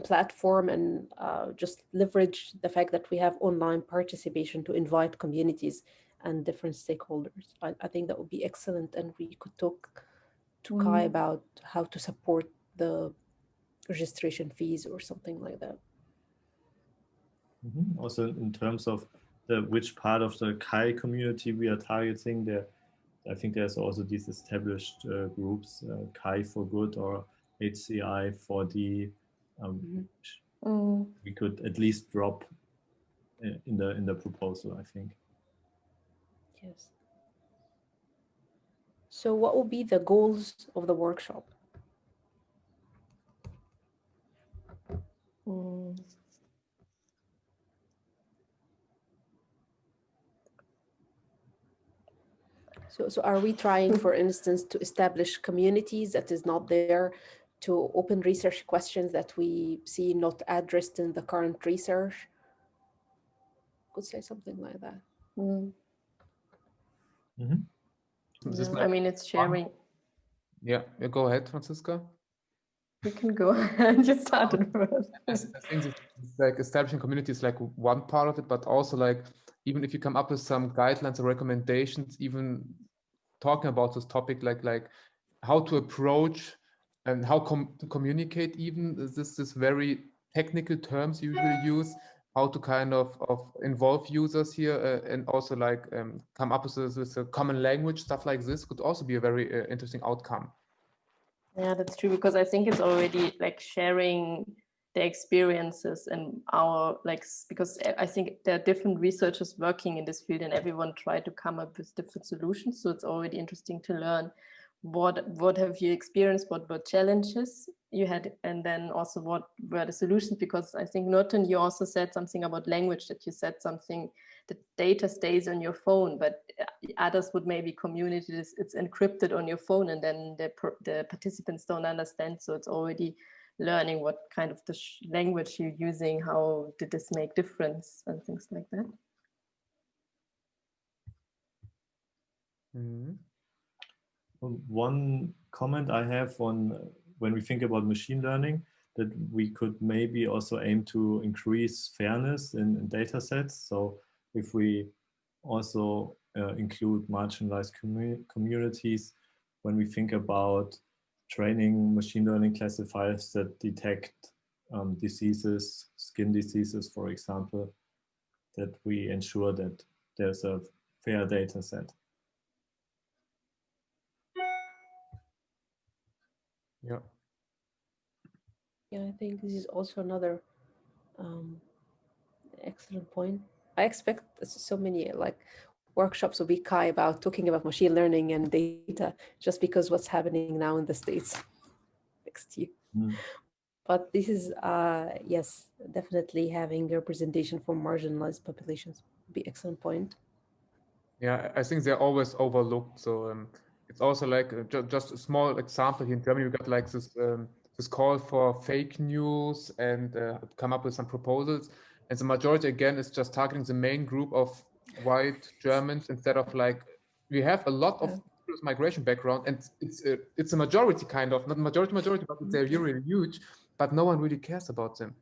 platform and just leverage the fact that we have online participation to invite communities and different stakeholders. I think that would be excellent, and we could talk to Kai about how to support the registration fees or something like that. Also, in terms of which part of the Kai community we are targeting, there, I think there's also these established groups, Kai for Good or HCI for the. We could at least drop in the proposal, I think. Yes. So what will be the goals of the workshop? So are we trying, for instance, to establish communities that is not there, to open research questions that we see not addressed in the current research? Could say something like that. I mean, it's sharing. Yeah, go ahead, Franziska. You can go ahead. You started first. I think it's like establishing community is like one part of it, but also like even if you come up with some guidelines or recommendations, even talking about this topic, like how to approach and how to communicate, even this very technical terms usually use, how to kind of involve users here and also like come up with a common language, stuff like this could also be a very interesting outcome. Yeah, that's true, because I think it's already like sharing the experiences and our because I think there are different researchers working in this field and everyone tried to come up with different solutions. So it's already interesting to learn what have you experienced, what were challenges you had, and then also what were the solutions, because I think Norton, you also said something about language, that you said something, the data stays on your phone, but others would maybe communities, it's encrypted on your phone and then the participants don't understand. So it's already learning what kind of the language you're using, how did this make difference and things like that. One comment I have on when we think about machine learning, that we could maybe also aim to increase fairness in data sets. So if we also include marginalized communities, when we think about training machine learning classifiers that detect diseases, skin diseases, for example, that we ensure that there's a fair data set. Yeah. Yeah, I think this is also another excellent point. I expect so many like workshops will be Kai about talking about machine learning and data, just because what's happening now in the States next year. But this is, yes, definitely having representation for marginalized populations would be excellent point. Yeah, I think they're always overlooked. So it's also like just a small example here in Germany, we got like this call for fake news and come up with some proposals. And the majority, again, is just targeting the main group of white Germans instead of like we have a lot of migration background, and it's a majority kind of, not majority, but it's a really huge, but no one really cares about them.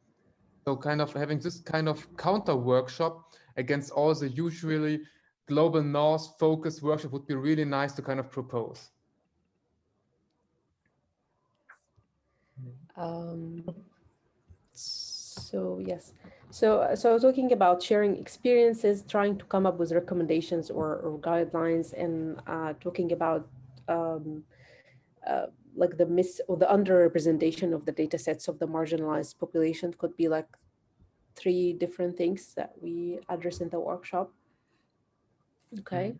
So kind of having this kind of counter workshop against all the usually global north focused workshop would be really nice to kind of propose. So yes, so talking about sharing experiences, trying to come up with recommendations or guidelines, and talking about like the miss or the underrepresentation of the data sets of the marginalized population could be like 3 different things that we address in the workshop. Okay,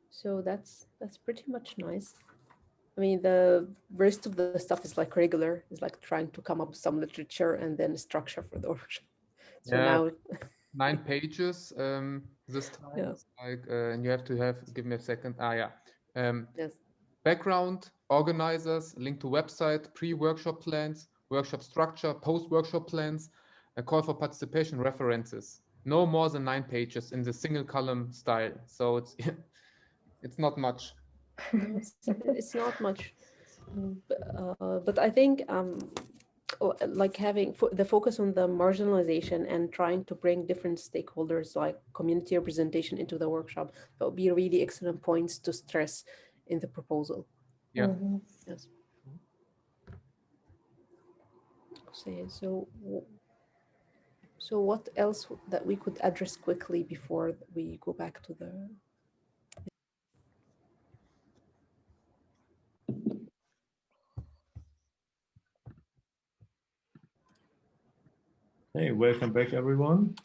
so that's pretty much nice. I mean, the rest of the stuff is like regular, is like trying to come up with some literature and then structure for the workshop. So now 9 pages this time. Yeah. It's like, and you have to give me a second. Yes. Background, organizers, link to website, pre-workshop plans, workshop structure, post-workshop plans, a call for participation, references. No more than 9 pages in the single column style. So it's it's not much. No, it's not much, but I think like having the focus on the marginalization and trying to bring different stakeholders like community representation into the workshop, that would be really excellent points to stress in the proposal. Yeah. Yes. So what else that we could address quickly before we go back to the... Hey, welcome back, everyone.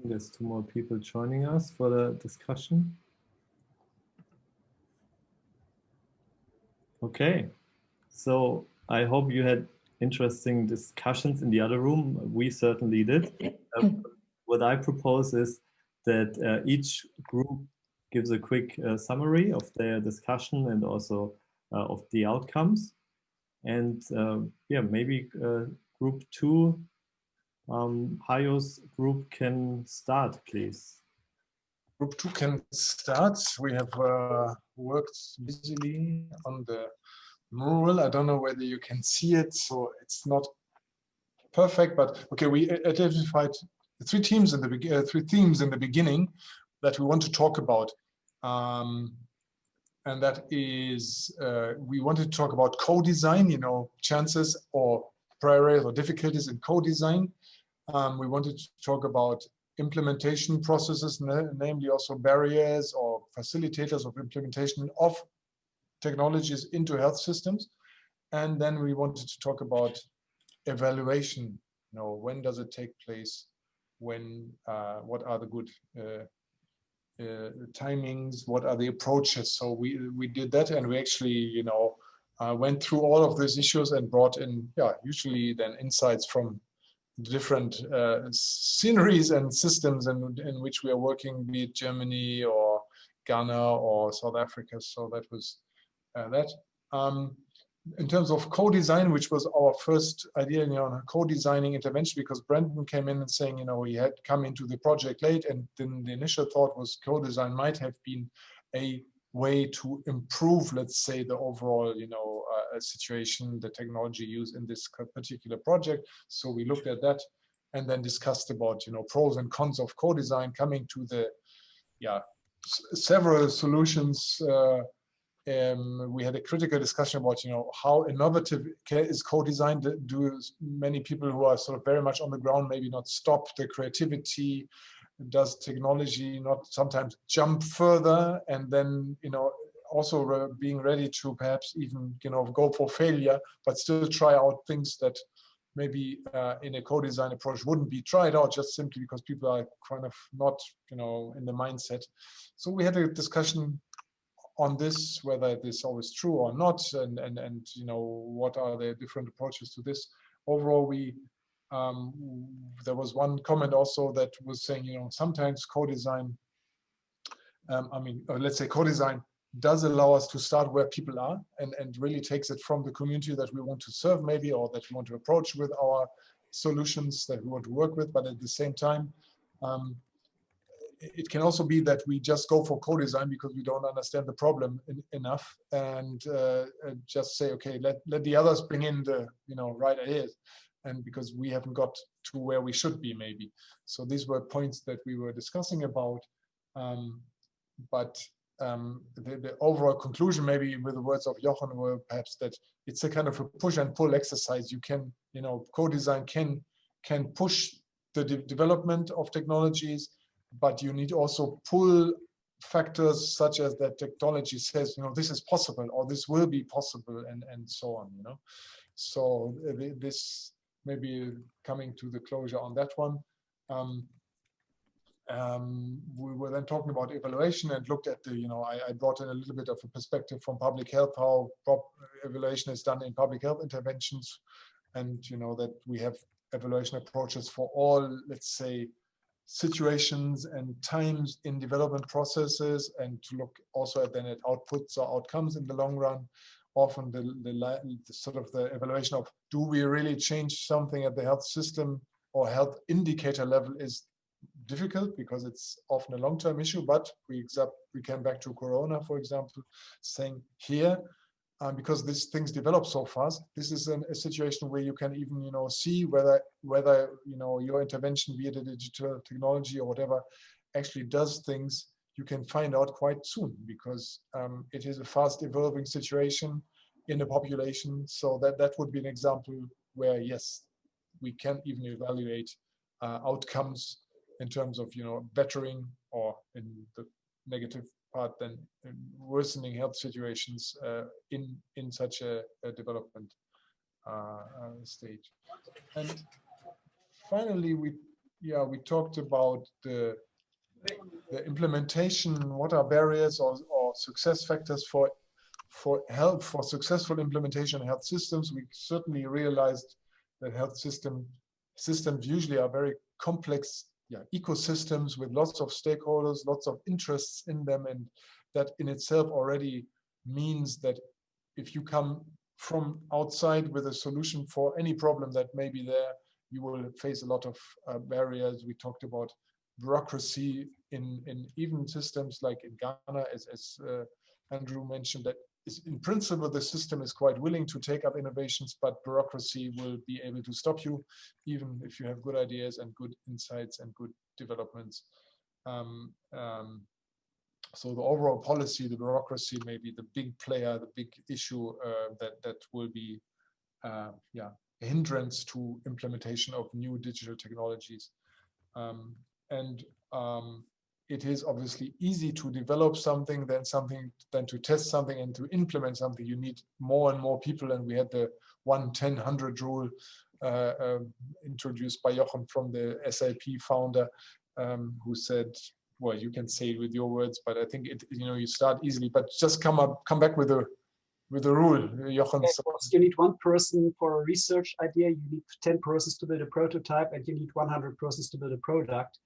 There's 2 more people joining us for the discussion. Okay, so I hope you had interesting discussions in the other room. We certainly did. What I propose is that each group gives a quick summary of their discussion and also of the outcomes. And yeah, maybe group 2, Hayo's group can start, please. Group 2 can start. We have worked busily on the mural. I don't know whether you can see it, so it's not perfect, but okay, we identified 3 themes in the beginning that we want to talk about. And that is, we wanted to talk about co-design, you know, chances or barriers or difficulties in co-design. We wanted to talk about implementation processes, namely also barriers or facilitators of implementation of technologies into health systems. And then we wanted to talk about evaluation. You know, when does it take place? When, what are the good timings? What are the approaches? So we did that, and we actually, you know, went through all of these issues and brought in, yeah, usually then insights from different sceneries and systems in which we are working, be it Germany or Ghana or South Africa. So that was that. In terms of co-design, which was our first idea, you know, co-designing intervention, because Brendan came in and saying, you know, he had come into the project late, and then the initial thought was co-design might have been a way to improve, let's say, the overall, you know, situation, the technology used in this particular project. So we looked at that and then discussed about, you know, pros and cons of co-design, coming to the, yeah, several solutions. We had a critical discussion about, you know, how innovative is co-design. Do many people who are sort of very much on the ground maybe not stop the creativity? Does technology not sometimes jump further, and then, you know, also being ready to perhaps even, you know, go for failure, but still try out things that maybe in a co-design approach wouldn't be tried out, just simply because people are kind of not, you know, in the mindset. So we had a discussion on this, whether this is always true or not, and you know, what are the different approaches to this. Overall, we there was one comment also that was saying, you know, sometimes co-design, I mean, let's say co-design does allow us to start where people are and really takes it from the community that we want to serve, maybe, or that we want to approach with our solutions that we want to work with. But at the same time, it can also be that we just go for co-design because we don't understand the problem enough, and just say, okay, let the others bring in the right ideas, and because we haven't got to where we should be maybe. So these were points that we were discussing about, but the overall conclusion, maybe with the words of Jochen, were perhaps that it's a kind of a push and pull exercise. You can, co-design can push the development of technologies, but you need also pull factors such as that technology says, this is possible, or this will be possible, and so on. So this maybe coming to the closure on that one. We were then talking about evaluation and looked at the, I brought in a little bit of a perspective from public health, how evaluation is done in public health interventions, and that we have evaluation approaches for all, let's say, situations and times in development processes, and to look also at then at outputs or outcomes in the long run. Often the sort of the evaluation of, do we really change something at the health system or health indicator level is difficult, because it's often a long-term issue. But we came back to Corona, for example, saying here, because these things develop so fast, this is a situation where you can even see whether your intervention via the digital technology or whatever actually does things. You can find out quite soon, because it is a fast evolving situation in the population. So that would be an example where, yes, we can even evaluate outcomes in terms of bettering, or in the negative part, then worsening health situations in such a development stage. And finally, we talked about the implementation. What are barriers or success factors for successful implementation in health systems? We certainly realized that health systems usually are very complex ecosystems with lots of stakeholders, lots of interests in them, and that in itself already means that if you come from outside with a solution for any problem that may be there, you will face a lot of barriers. We talked about bureaucracy in even systems like in Ghana, as Andrew mentioned, that is, in principle, the system is quite willing to take up innovations, but bureaucracy will be able to stop you, even if you have good ideas and good insights and good developments. So the overall policy, the bureaucracy may be the big player, the big issue that will be a hindrance to implementation of new digital technologies. It is obviously easy to develop something than to test something and to implement something. You need more and more people, and we had the 1-10-100 rule introduced by Jochen from the SAP founder, who said, well, you can say it with your words, but I think you start easily, but just come back with a rule, Jochen. You need one person for a research idea, you need 10 persons to build a prototype, and you need 100 persons to build a product.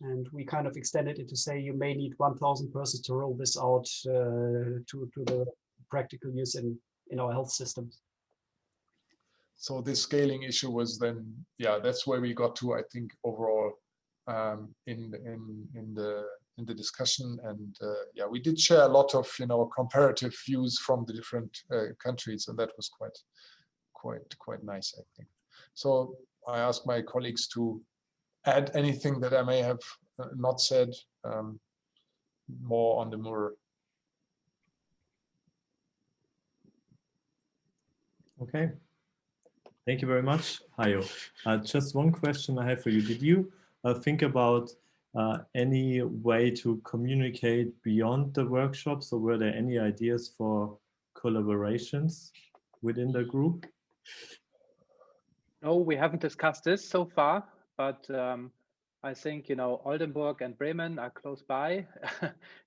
And we kind of extended it to say you may need 1,000 persons to roll this out to the practical use in our health systems. So this scaling issue was then, that's where we got to, I think, overall in the discussion. And we did share a lot of comparative views from the different countries, and that was quite nice, I think. So I asked my colleagues to add anything that I may have not said, more on the more. Okay. Thank you very much, Hayo. Just one question I have for you. Did you think about any way to communicate beyond the workshop? So were there any ideas for collaborations within the group? No, we haven't discussed this so far, but I think, Oldenburg and Bremen are close by.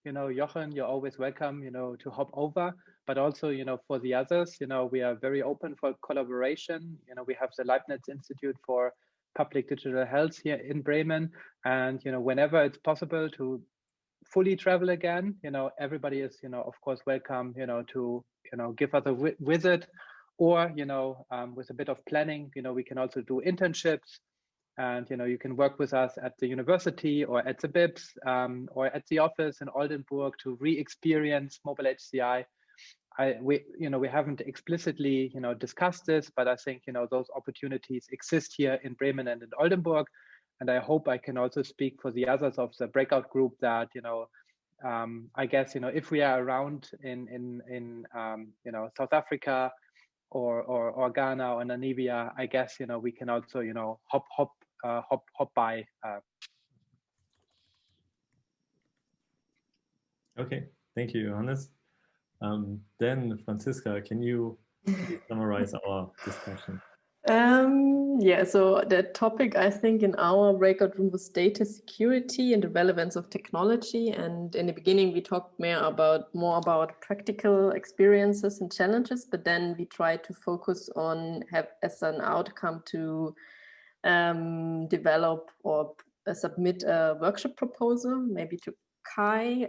Jochen, you're always welcome, to hop over, but also, for the others, we are very open for collaboration. We have the Leibniz Institute for Public Digital Health here in Bremen. And, whenever it's possible to fully travel again, everybody is, of course, welcome, to, give us a visit, or, with a bit of planning, we can also do internships. And you can work with us at the university or at the BIPs or at the office in Oldenburg to re-experience MobileHCI. We haven't explicitly discussed this, but I think those opportunities exist here in Bremen and in Oldenburg, and I hope I can also speak for the others of the breakout group that I guess if we are around in South Africa or Ghana or Namibia, I guess we can also hop by. Okay, thank you, Johannes. Then Franziska, can you summarize our discussion? Yeah, so the topic I think in our breakout room was data security and the relevance of technology. And in the beginning, we talked more about practical experiences and challenges, but then we tried to focus on have as an outcome to develop or submit a workshop proposal, maybe to Kai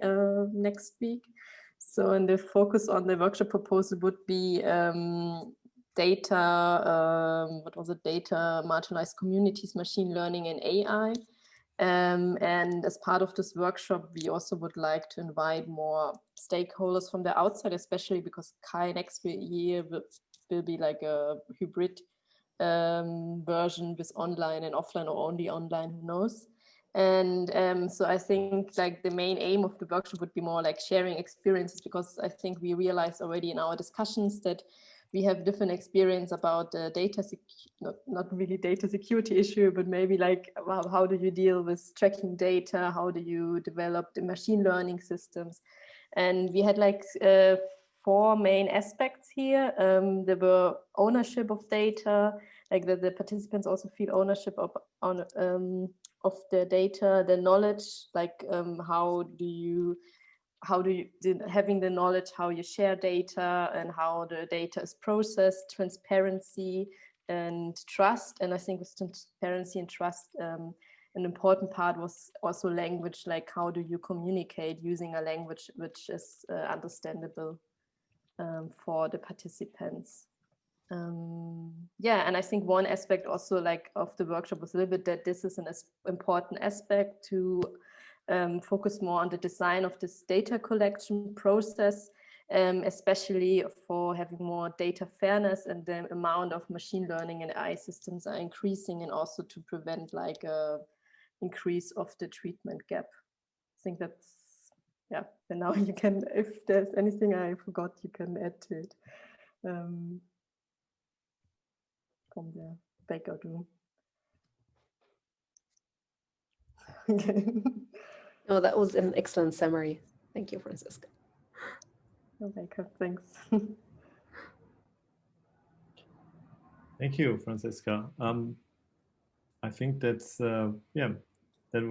next week. So, and the focus on the workshop proposal would be data, what was it? Data, marginalized communities, machine learning, and AI. And as part of this workshop, we also would like to invite more stakeholders from the outside, especially because Kai next year will be like a hybrid version with online and offline, or only online, who knows. And so I think like the main aim of the workshop would be more like sharing experiences, because I think we realized already in our discussions that we have different experience about data, not really data security issue, but maybe like how do you deal with tracking data? How do you develop the machine learning systems? And we had like 4 main aspects here. There were ownership of data, like the participants also feel ownership of the data, the knowledge, like how do you having the knowledge how you share data and how the data is processed, transparency and trust. And I think with transparency and trust, an important part was also language, like how do you communicate using a language which is understandable for the participants. Yeah, and I think one aspect also like of the workshop was a little bit that this is an important aspect to focus more on the design of this data collection process, especially for having more data fairness, and the amount of machine learning and AI systems are increasing, and also to prevent like a increase of the treatment gap. I think that's, yeah, and now you can, if there's anything I forgot, you can add to it from the breakout room. Okay. No, that was an excellent summary. Thank you, Franziska. You're welcome. Thanks. Thank you, Franziska. I think that's yeah, that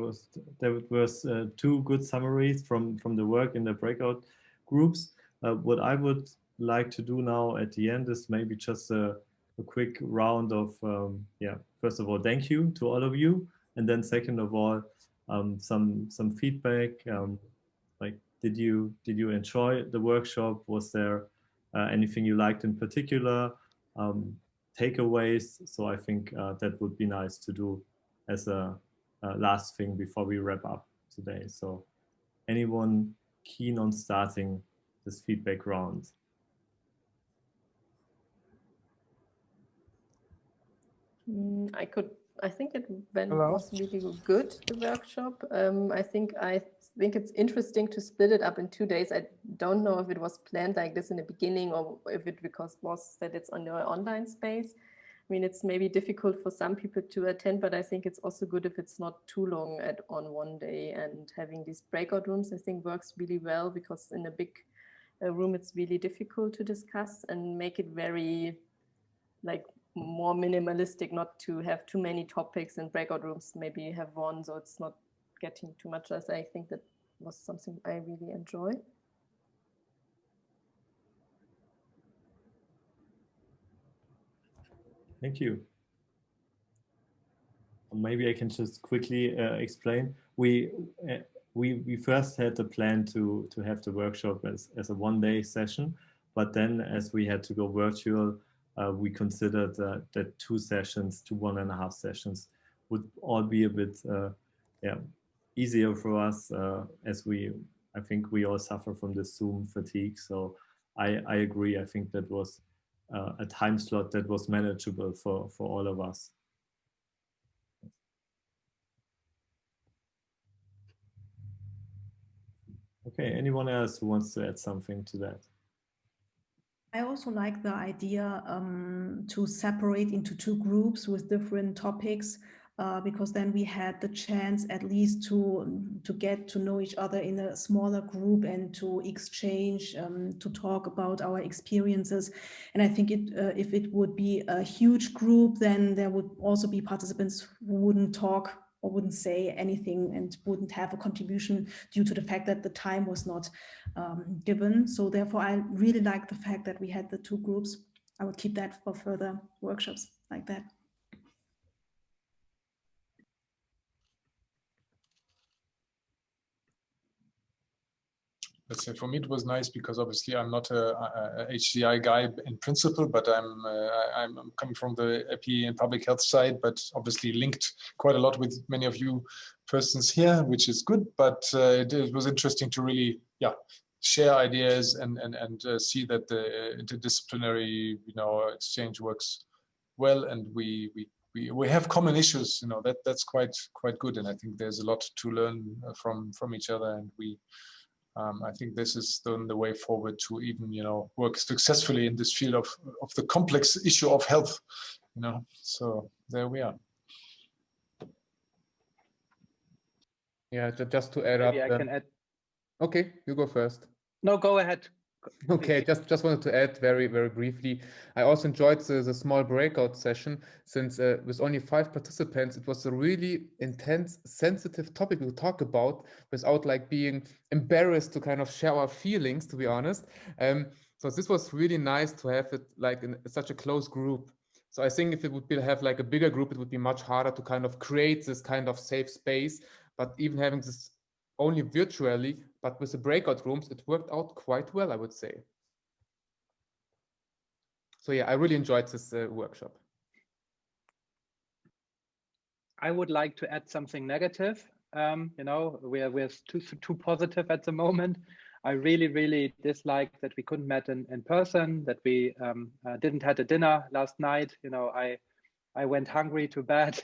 was 2 good summaries from the work in the breakout groups. What I would like to do now at the end is maybe just a quick round of yeah. First of all, thank you to all of you, and then second of all, some feedback. Like, did you enjoy the workshop? Was there anything you liked in particular? Takeaways. So I think that would be nice to do as a last thing before we wrap up today. So anyone keen on starting this feedback round? I think it was really good, the workshop. I think it's interesting to split it up in 2 days. I don't know if it was planned like this in the beginning, or if it was that it's on your online space. I mean, it's maybe difficult for some people to attend, but I think it's also good if it's not too long on one day, and having these breakout rooms, I think, works really well, because in a big room, it's really difficult to discuss and make it very like more minimalistic, not to have too many topics, and breakout rooms maybe have one, so it's not getting too much. As I think that was something I really enjoy. Thank you. Maybe I can just quickly explain. We first had the plan to have the workshop as a 1-day session, but then as we had to go virtual, we considered that 2 sessions to 1.5 sessions would all be a bit yeah, easier for us as I think we all suffer from this Zoom fatigue. So I agree. I think that was a time slot that was manageable for all of us. Okay, anyone else who wants to add something to that? I also like the idea to separate into two groups with different topics, because then we had the chance at least to get to know each other in a smaller group and to exchange, to talk about our experiences. And I think if it would be a huge group, then there would also be participants who wouldn't talk or wouldn't say anything and wouldn't have a contribution due to the fact that the time was not given. So therefore, I really like the fact that we had the two groups. I would keep that for further workshops like that. Let's say for me it was nice because obviously I'm not a HCI guy in principle, but I'm coming from the EPI and public health side, but obviously linked quite a lot with many of you persons here, which is good. But it was interesting to really, share ideas and see that the interdisciplinary, exchange works well, and we have common issues. That's quite good, and I think there's a lot to learn from each other, and I think this is the way forward to even, work successfully in this field of the complex issue of health, So there we are. Yeah, just to add Maybe up. I can add. Okay, you go first. No, go ahead. Okay, just wanted to add very briefly. I also enjoyed the small breakout session, since with only 5 participants, it was a really intense, sensitive topic to talk about without like being embarrassed to kind of share our feelings, to be honest. So this was really nice to have it like in such a close group. So I think if it would have like a bigger group, it would be much harder to kind of create this kind of safe space. But even having this only virtually, but with the breakout rooms, it worked out quite well, I would say. So yeah, I really enjoyed this workshop. I would like to add something negative. We're too positive at the moment. I really dislike that we couldn't meet in person, that we didn't have a dinner last night. I went hungry to bed.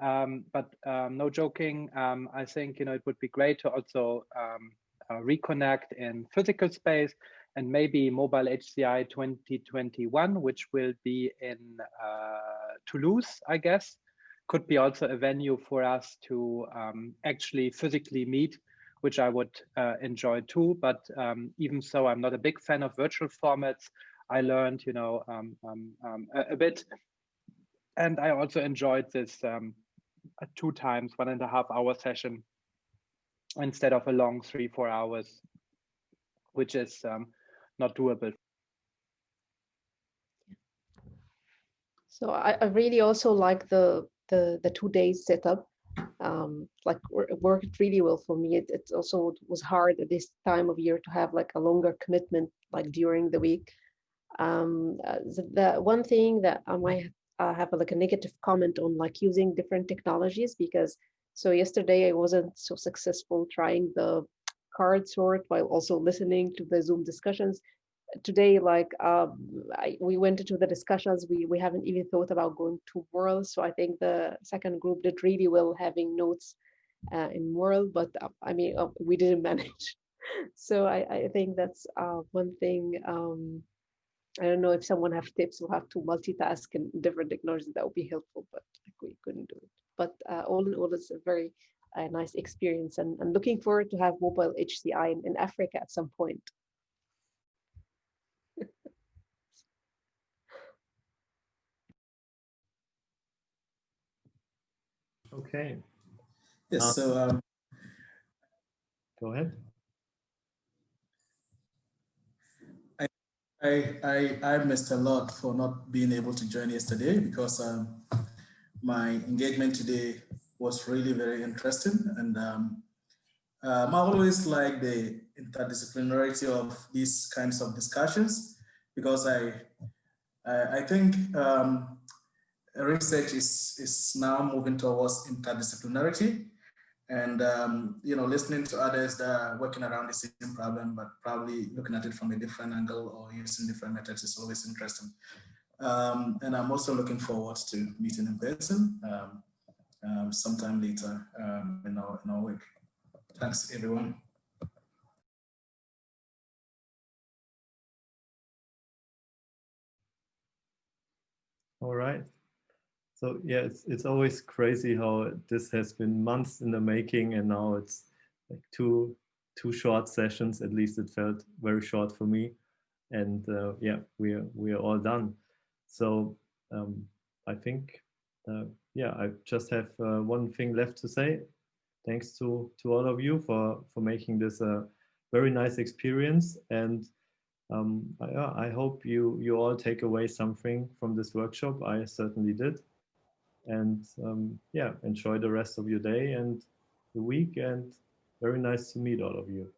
But no joking, I think it would be great to also reconnect in physical space, and maybe MobileHCI 2021, which will be in Toulouse, I guess, could be also a venue for us to actually physically meet, which I would enjoy too. But even so, I'm not a big fan of virtual formats. I learned, a bit, and I also enjoyed this 2 times 1.5 hour session instead of a long 3-4 hours, which is not doable. So I really also like the 2 days setup. Like worked really well for me. It also was hard at this time of year to have like a longer commitment like during the week. The one thing that I might have like a negative comment on, like using different technologies, because so yesterday I wasn't so successful trying the card sort while also listening to the Zoom discussions. Today, like we went into the discussions, we haven't even thought about going to World. So I think the second group did really well having notes in World, but I mean, we didn't manage. So I think that's one thing. I don't know if someone have tips. We'll have to multitask in different technologies. That would be helpful, but like, we couldn't do it. But all in all, it's a very nice experience, and looking forward to have MobileHCI in Africa at some point. Okay. Yes, so Go ahead. I missed a lot for not being able to join yesterday, because my engagement today was really very interesting, and I always like the interdisciplinarity of these kinds of discussions, because I think research is now moving towards interdisciplinarity, and listening to others that are working around the same problem, but probably looking at it from a different angle or using different methods is always interesting. And I'm also looking forward to meeting in person sometime later in our week. Thanks, everyone. All right. So yeah, it's always crazy how this has been months in the making, and now it's like two short sessions. At least it felt very short for me, and yeah, we are all done. So I think yeah, I just have one thing left to say. Thanks to all of you for making this a very nice experience, and I hope you all take away something from this workshop. I certainly did. And yeah, enjoy the rest of your day and the week, and very nice to meet all of you.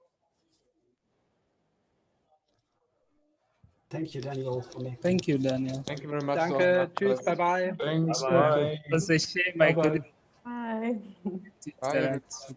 Thank you, Daniel, for making. Thank you, Daniel. Thank you very much. Danke, tschüss, bye bye. Thanks, Bye-bye. bye. It was a shame I couldn't Bye. Bye, everybody.